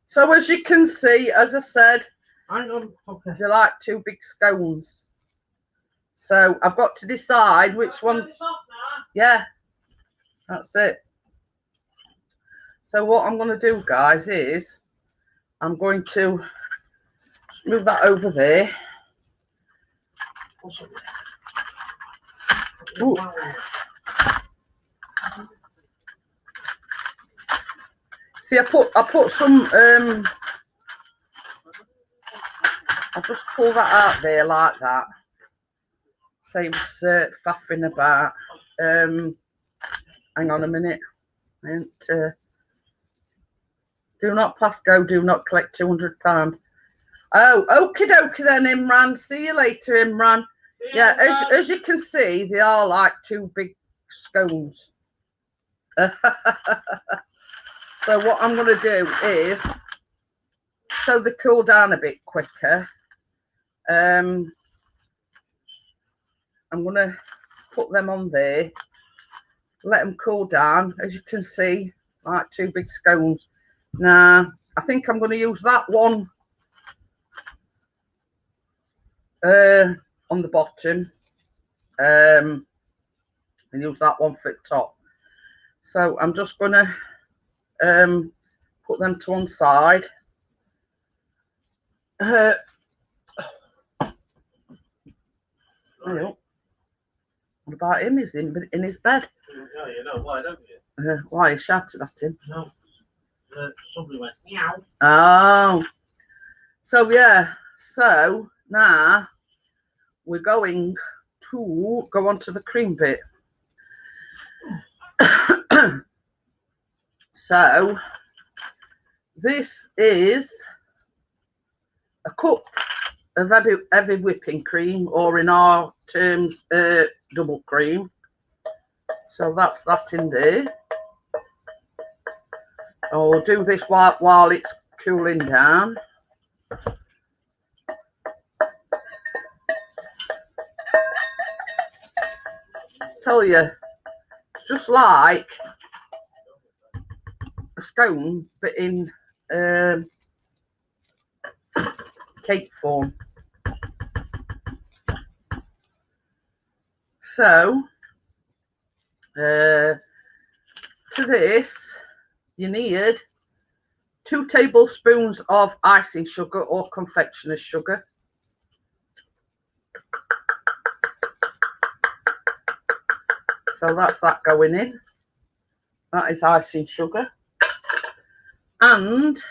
So as you can see, as I said, hang on. Okay. They're like two big scones. So I've got to decide which one. Yeah, that's it. So what I'm going to do, guys, is I'm going to move that over there. Ooh. See, I put some. I'll just pull that out there like that. Saves faffing about. Hang on a minute. Do not pass go. Do not collect £200. Oh, okie dokie then, Imran. See you later, Imran. Yeah, as you can see, they are like two big scones. So what I'm going to do is, so they cool down a bit quicker, I'm going to put them on there, let them cool down, as you can see, like two big scones. Now, I think I'm going to use that one on the bottom, and use that one for the top. So I'm just going to put them to one side. What about him? He's in his bed. Yeah, you know why, don't you? Why? You shouted at him? No. Somebody went meow. Oh. So yeah. So now we're going to go on to the cream bit. So this is a cup of heavy whipping cream, or in our terms, double cream. So that's that in there. I'll do this while it's cooling down. tell you, it's just like a scone, but in cake form. So, to this, you need 2 tablespoons of icing sugar or confectioner's sugar. So that's that going in. That is icing sugar. And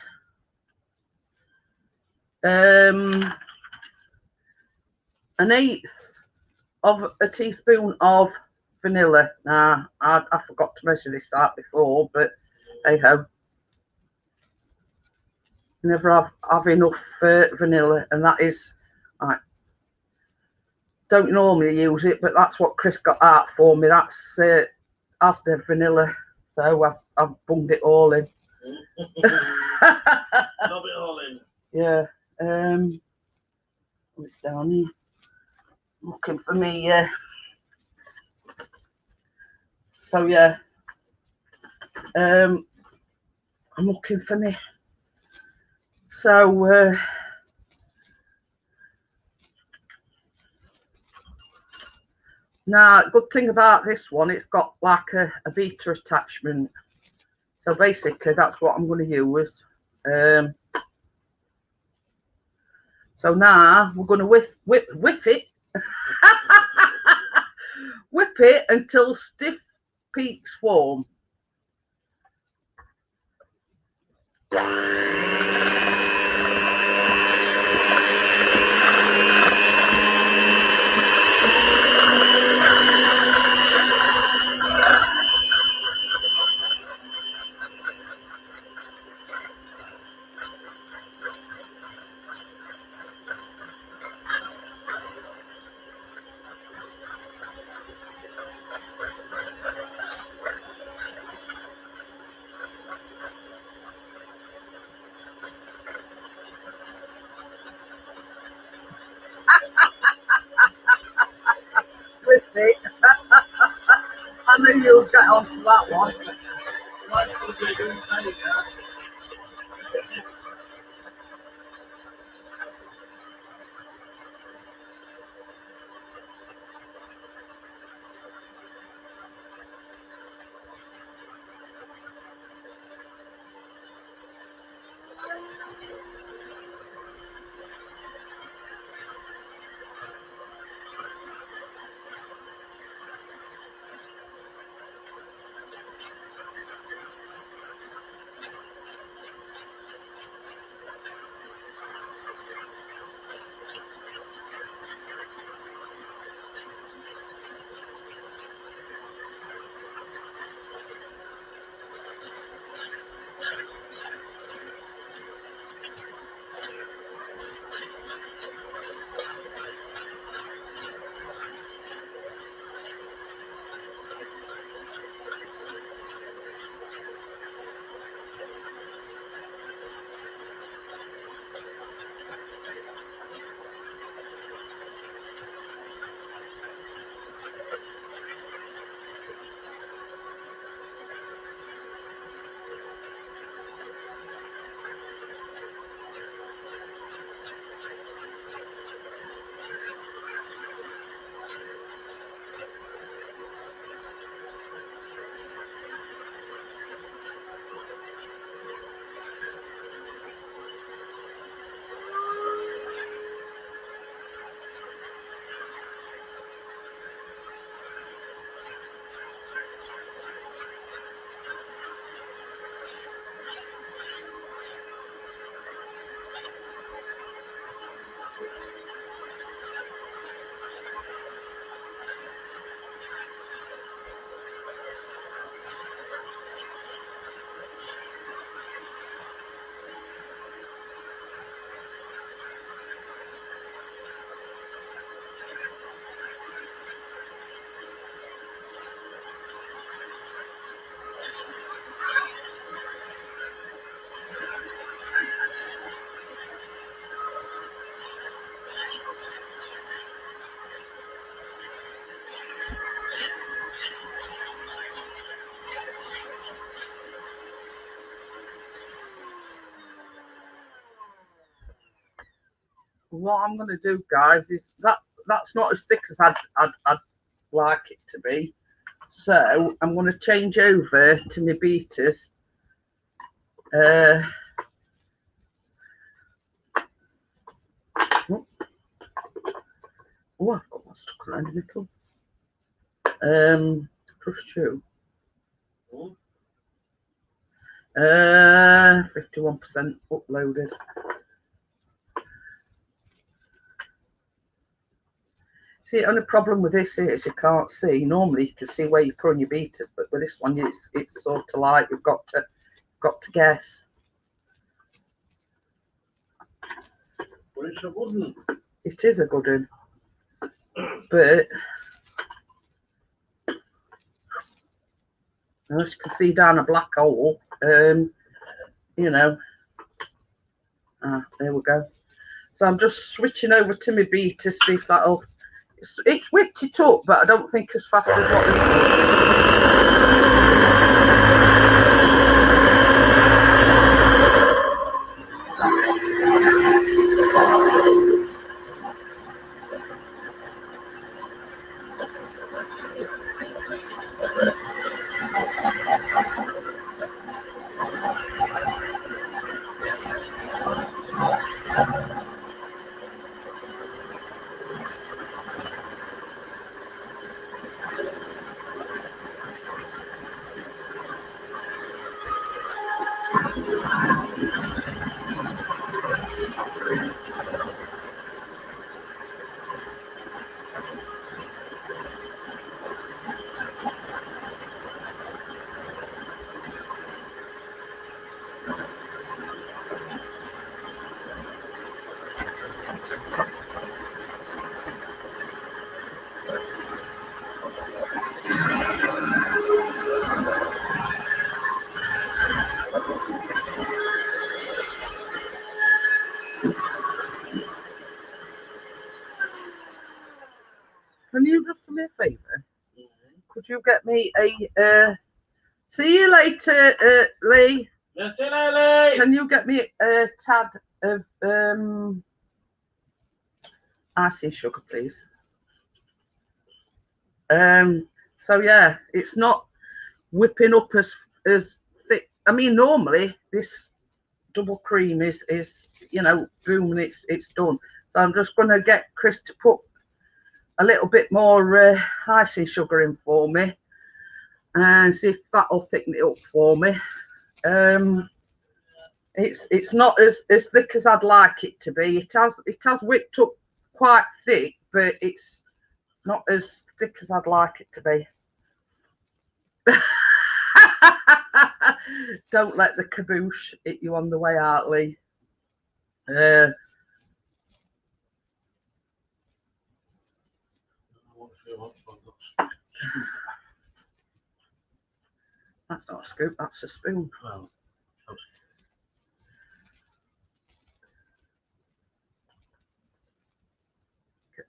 an 1/8 of a teaspoon of vanilla. Now, I forgot to measure this out before, but hey ho. You never have enough vanilla, and that is, right, don't normally use it, but that's what Chris got out for me. That's Asda vanilla, so I've bunged it all in. Rub it all in. Yeah. It's down here. Looking for me. So yeah. I'm looking for me. So now, good thing about this one, it's got like a beater attachment. So basically, that's what I'm going to use. So now we're going to whip it, whip it until stiff peaks form. With it. I knew you would get onto that one. what I'm going to do, guys, is that's not as thick as I'd like it to be. So I'm going to change over to my beaters. Oh, I've got that stuck around the middle. Trust you. 51% uploaded. See, the only problem with this is you can't see. Normally you can see where you're putting your beaters, but with this one it's sort of like you've got to guess. But it's a good one. It is a good one, but as you can see down a black hole, you know. There we go. So I'm just switching over to my beater, see if that'll. It's whipped it up, but I don't think as fast as what Can you just do me a favour? Could you get me a see you later, Lee? Yes, Lee. Can you get me a tad of icing sugar, please? So yeah, it's not whipping up as thick. I mean, normally this double cream is you know, boom, and it's done. So I'm just going to get Chris to put a little bit more icing sugar in for me and see if that'll thicken it up for me. It's not as thick as I'd like it to be. It has whipped up quite thick, but it's not as thick as I'd like it to be. Don't let the caboose hit you on the way out, Lee. That's not a scoop, that's a spoon. Well,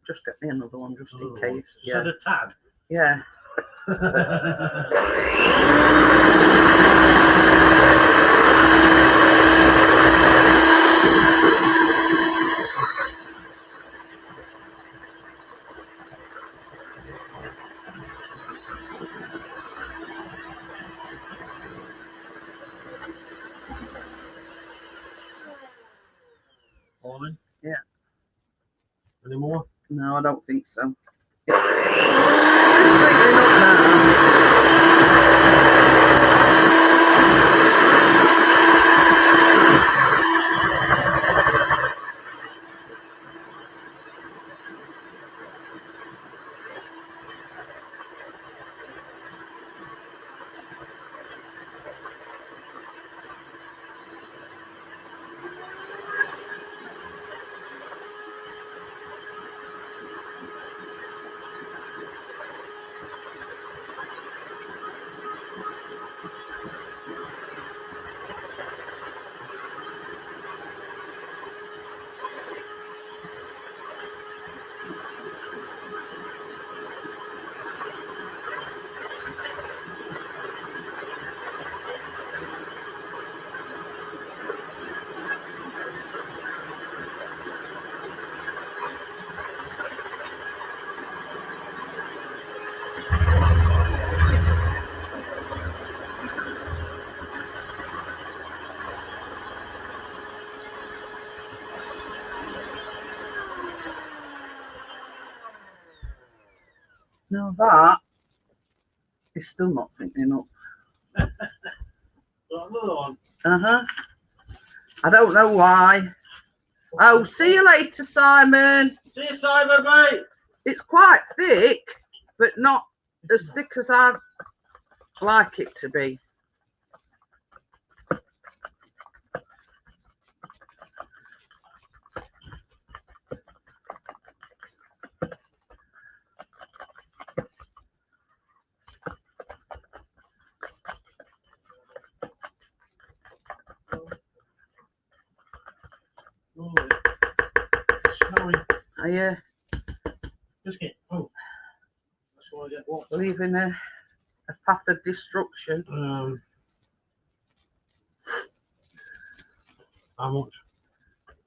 Just get me another one, just in case. Yeah. A tad? Yeah. Morning. Yeah. Any more? No, I don't think so. It's thickening up now. Now that is still not thinking up. Got another one. I don't know why. Oh, see you later, Simon. See you, Simon, mate. It's quite thick, but not as thick as I'd like it to be. Oh, it's snowing. Are you Biscuit. Oh, that's why I get what? leaving a path of destruction? How much?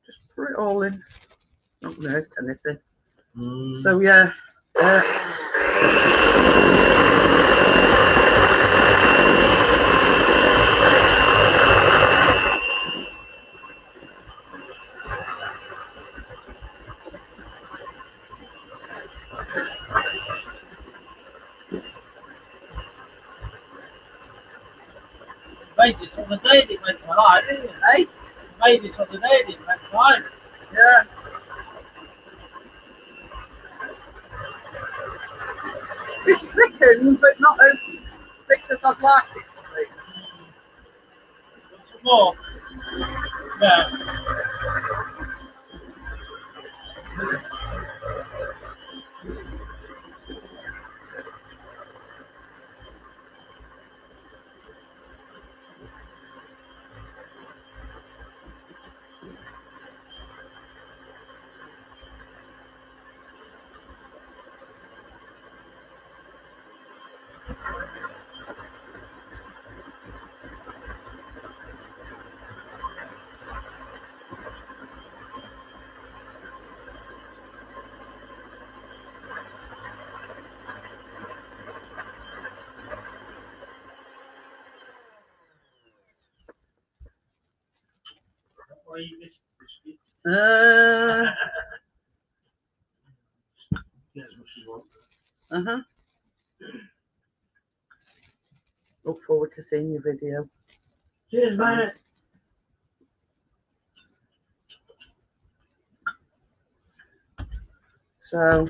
Just put it all in. Not gonna hurt anything. So, So yeah. Made this on the day it went live, didn't you? Hey? Made this on the day it went live. Yeah. It's thickened, but not as thick as I'd like it to be. Some more. Yeah. Why you missed biscuit? get as much as you want. Look forward to seeing your video. Cheers, mate. So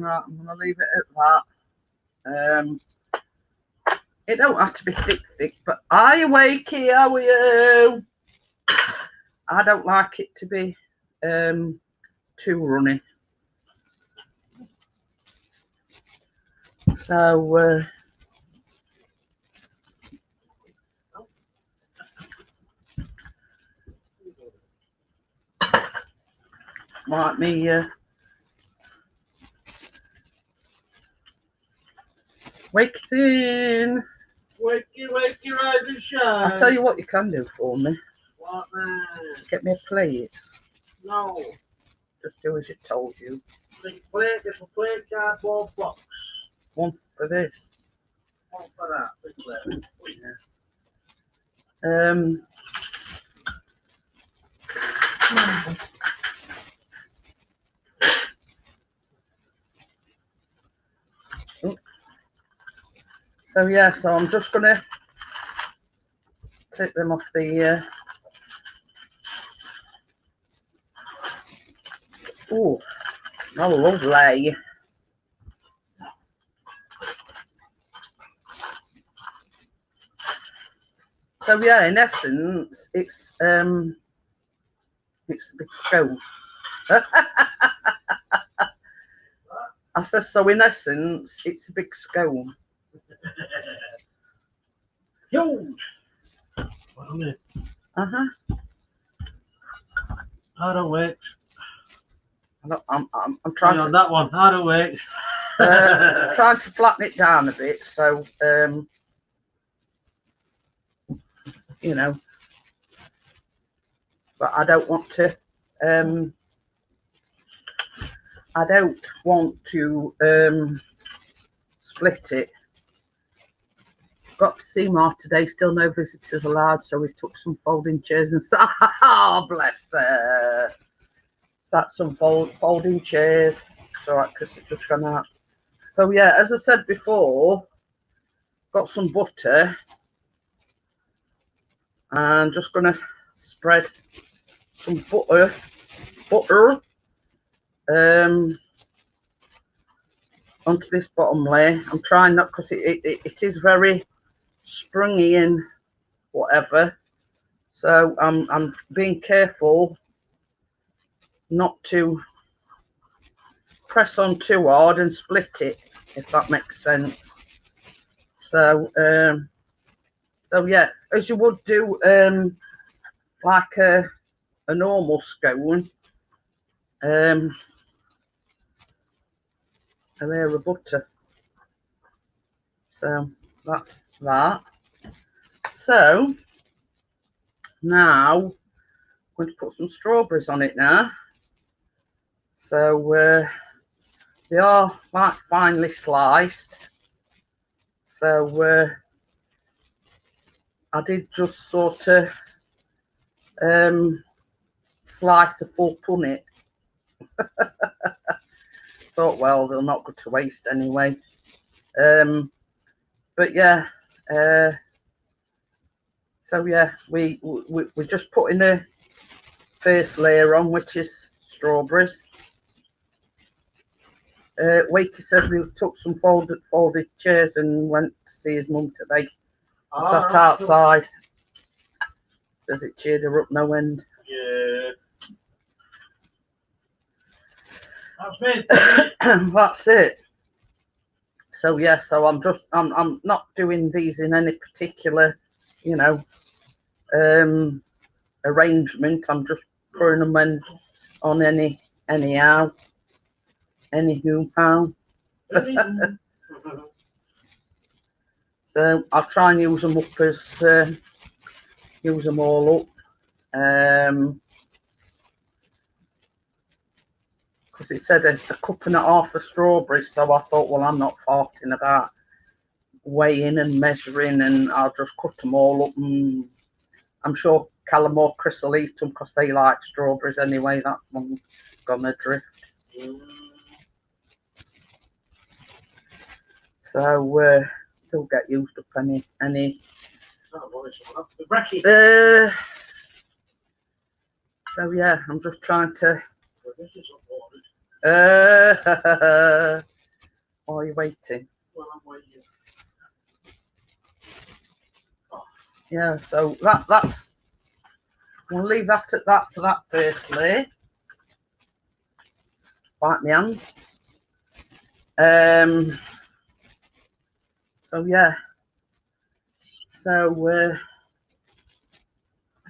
right, I'm gonna leave it at that. It don't have to be thick, but are you wakey? How are you? I don't like it to be too runny. So like me wakes in. Wakey, wakey, rise and shine. I'll tell you what you can do for me. What, man? Get me a plate. No. Just do as it told you. Big plate, it's a plate cardboard box. One for this. One for that, big plate. So yeah, so I'm just gonna take them off the oh, smell lovely. So yeah, in essence, it's a big scone. I said, so in essence, it's a big scone. Huge. What a minute. Harder wakes. I'm trying on to that one. Harder wakes. trying to flatten it down a bit, so you know, but I don't want to split it. Got to see Mark today, still no visitors allowed, so we took some folding chairs and sat. Oh, bless her. Sat some folding chairs. It's all right, because it's just gone out. So yeah, as I said before, got some butter and just gonna spread some butter onto this bottom layer. I'm trying not, because it is very springy and whatever, so I'm being careful not to press on too hard and split it, if that makes sense. So so yeah, as you would do like a normal scone, a layer of butter. So that's that. So now I'm going to put some strawberries on it now. So they are like finely sliced. So I did just sort of slice a full punnet. Thought, well, they'll not go to waste anyway. But yeah, so yeah, we just putting the first layer on, which is strawberries. Wakey says he took some folded chairs and went to see his mum today. Sat outside. Says it cheered her up no end. Yeah. That's me. That's it. So yeah, so I'm not doing these in any particular, you know, arrangement. I'm just putting them on anyhow. How. So I'll try and use them up as use them all up. Because it said a cup and a half of strawberries, so I thought, well, I'm not farting about weighing and measuring, and I'll just cut them all up, and I'm sure Callum or Chris will eat them because they like strawberries anyway. That one's gonna drift. So they'll get used up any. So yeah, I'm just trying to. While are you waiting? Well, I'm waiting. Yeah, so that's. We'll leave that at that for that first layer. Bite my hands. So yeah. So I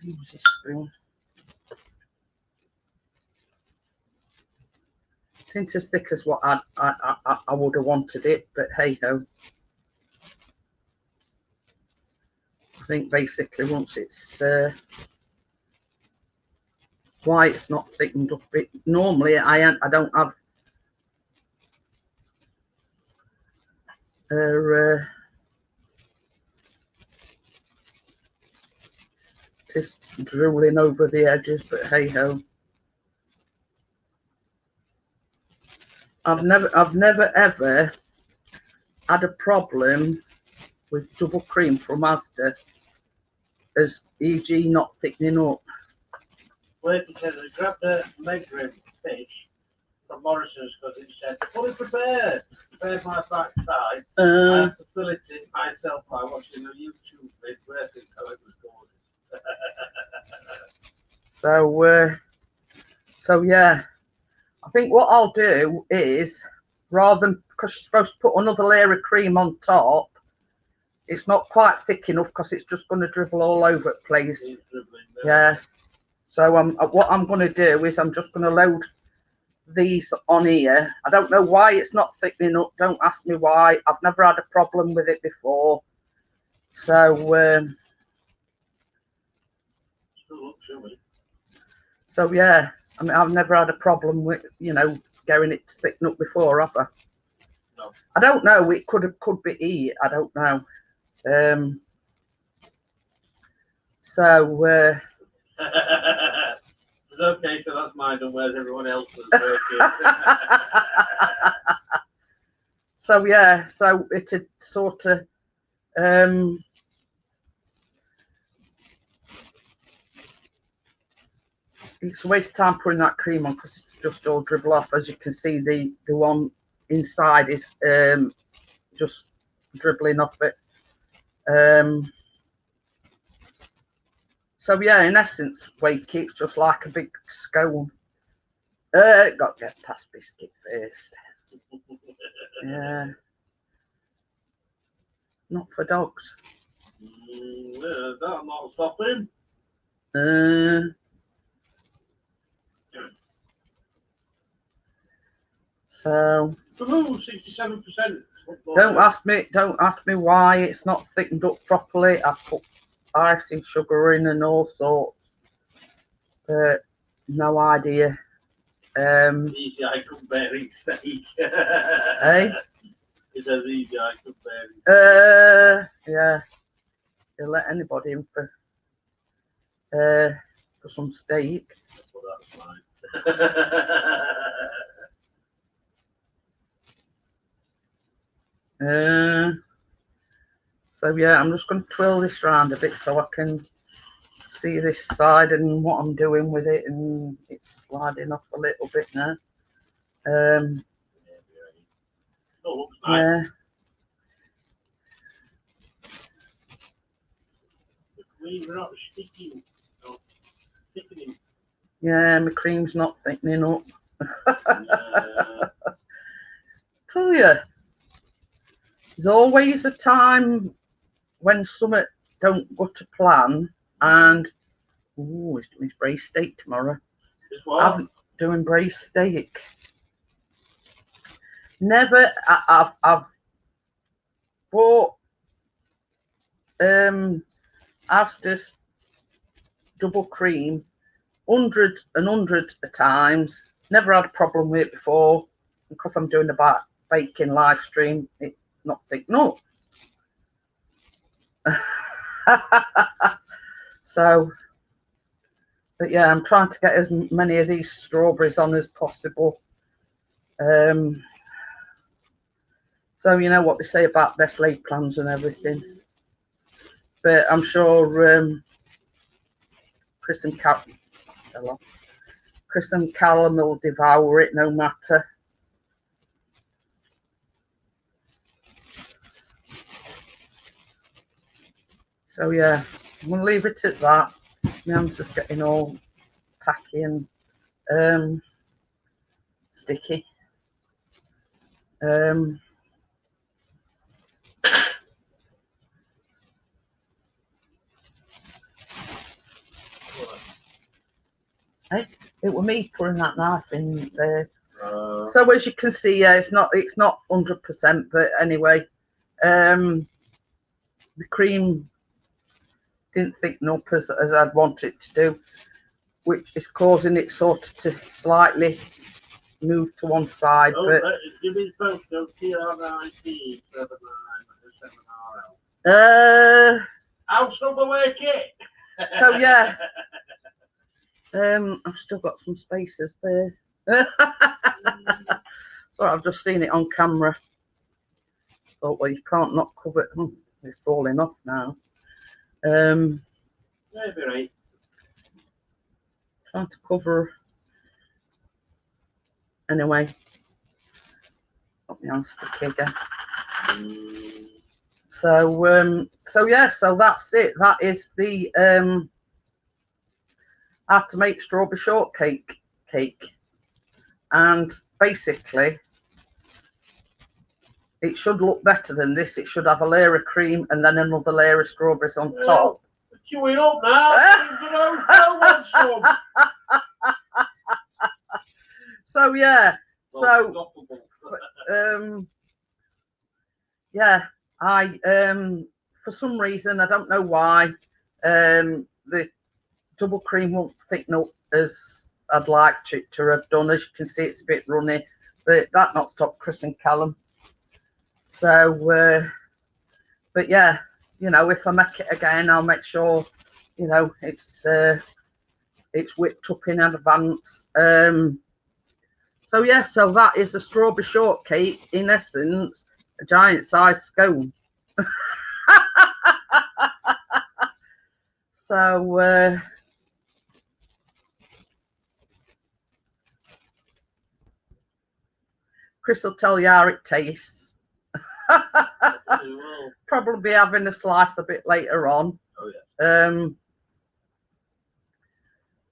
use this spoon. It ain't as thick as what I would have wanted it, but hey ho. I think basically once it's why it's not thickened up. Normally I don't have just drooling over the edges, but hey ho. I've never ever had a problem with double cream from Asda, as e.g. not thickening up. Wait, because I grabbed a measuring fish from Morrison's because it said fully prepared my backside. I had to fill it in myself by watching a YouTube vid where I think how it was going. So yeah, I think what I'll do is, rather than, because you're supposed to put another layer of cream on top, it's not quite thick enough because it's just going to dribble all over the place. Yeah. So what I'm going to do is I'm just going to load these on here. I don't know why it's not thickening up. Don't ask me why. I've never had a problem with it before. So so yeah, I mean, I've never had a problem with, you know, getting it to thicken up before, have I? No. I don't know. It could be heat. I don't know. So it's okay. So that's mine, and where's everyone else's working? So yeah, so it'd sort of it's a waste of time putting that cream on because it's just all dribble off. As you can see, the one inside is just dribbling off it. So yeah, in essence, wake it's just like a big scone. Got to get past biscuit first. Yeah, not for dogs. Yeah, I'm not stopping. So 67%. don't ask me why it's not thickened up properly. I put icing sugar in and all sorts, but no idea. Easy eye comparing steak. Hey? It says easy eye comparing. Yeah. You'll let anybody in for some steak. Well, that's fine. So yeah, I'm just going to twirl this round a bit so I can see this side and what I'm doing with it, and it's sliding off a little bit now. Yeah. Yeah, my cream's not thickening up. Tell you, there's always a time when something don't go to plan, and he's doing his braised steak tomorrow. I'm doing braised steak. Never. I've bought Asda's double cream hundreds and hundreds of times. Never had a problem with it before. Because I'm doing a baking live stream, it's not thickened up. So, but yeah, I'm trying to get as many of these strawberries on as possible. So you know what they say about best laid plans and everything. But I'm sure Chris and Callum will devour it no matter. So yeah, I'm going to leave it at that. My hand's just getting all tacky and sticky. Hey, it was me putting that knife in there. So as you can see, yeah, it's not 100%, but anyway, the cream didn't thicken up as I'd want it to do, which is causing it sort of to slightly move to one side. But give me both. Go TR19 House number work it. So yeah, I've still got some spaces there. Sorry, I've just seen it on camera. Oh well, you can't not cover it. They're falling off now. Maybe right. Trying to cover. Anyway, got my hand sticky again. So yeah, so that's it. That is the how to make strawberry shortcake cake. And basically it should look better than this. It should have a layer of cream and then another layer of strawberries on top. Queuing up now. So yeah, yeah, I for some reason, I don't know why, the double cream won't thicken up as I'd like it to have done. As you can see, it's a bit runny, but that not stopped Chris and Callum. So but yeah, you know, if I make it again, I'll make sure, you know, it's whipped up in advance. So yeah, so that is a strawberry shortcake, in essence, a giant size scone. So Chris will tell you how it tastes. Probably be having a slice a bit later on. Oh yeah.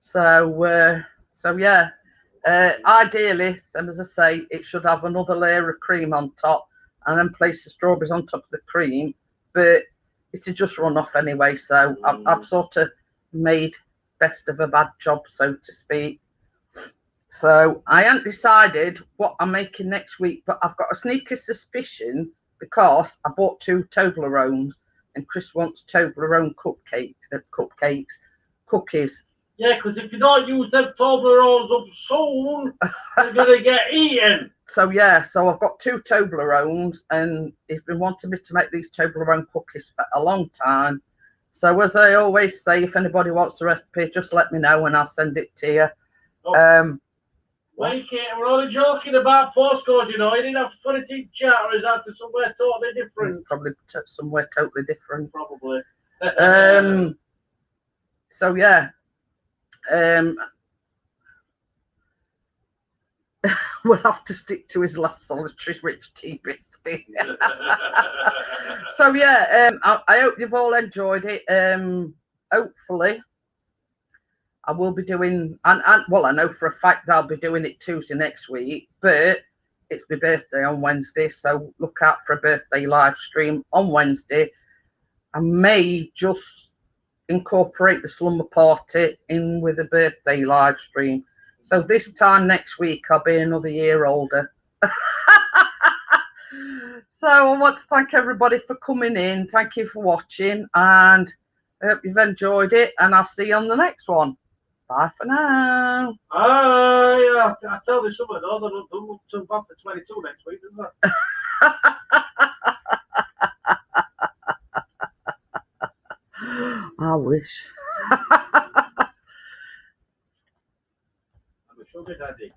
So yeah, ideally, as I say, it should have another layer of cream on top, and then place the strawberries on top of the cream. But it'll just run off anyway. So I've sort of made best of a bad job, so to speak. So I haven't decided what I'm making next week, but I've got a sneaky suspicion because I bought 2 Toblerones, and Chris wants Toblerone cookies. Yeah, because if you don't use them Toblerones up soon, they're gonna get eaten. So yeah, so I've got 2 Toblerones, and he's been wanting me to make these Toblerone cookies for a long time. So as I always say, if anybody wants the recipe, just let me know and I'll send it to you. Oh. Make it. We're only joking about postcode, you know. You didn't have to put it in chat, or is that to somewhere totally different? Probably somewhere totally different. Probably. So yeah. We'll have to stick to his last solitary rich tea biscuit. So yeah, I hope you've all enjoyed it. Hopefully I will be doing, and well, I know for a fact I'll be doing it Tuesday next week, but it's my birthday on Wednesday, so look out for a birthday live stream on Wednesday. I may just incorporate the slumber party in with a birthday live stream. So this time next week, I'll be another year older. So I want to thank everybody for coming in. Thank you for watching, and I hope you've enjoyed it, and I'll see you on the next one. Bye for now. I tell you something, though, they'll look too bad for 22 next week, doesn't it? I wish. I'm a sugar daddy.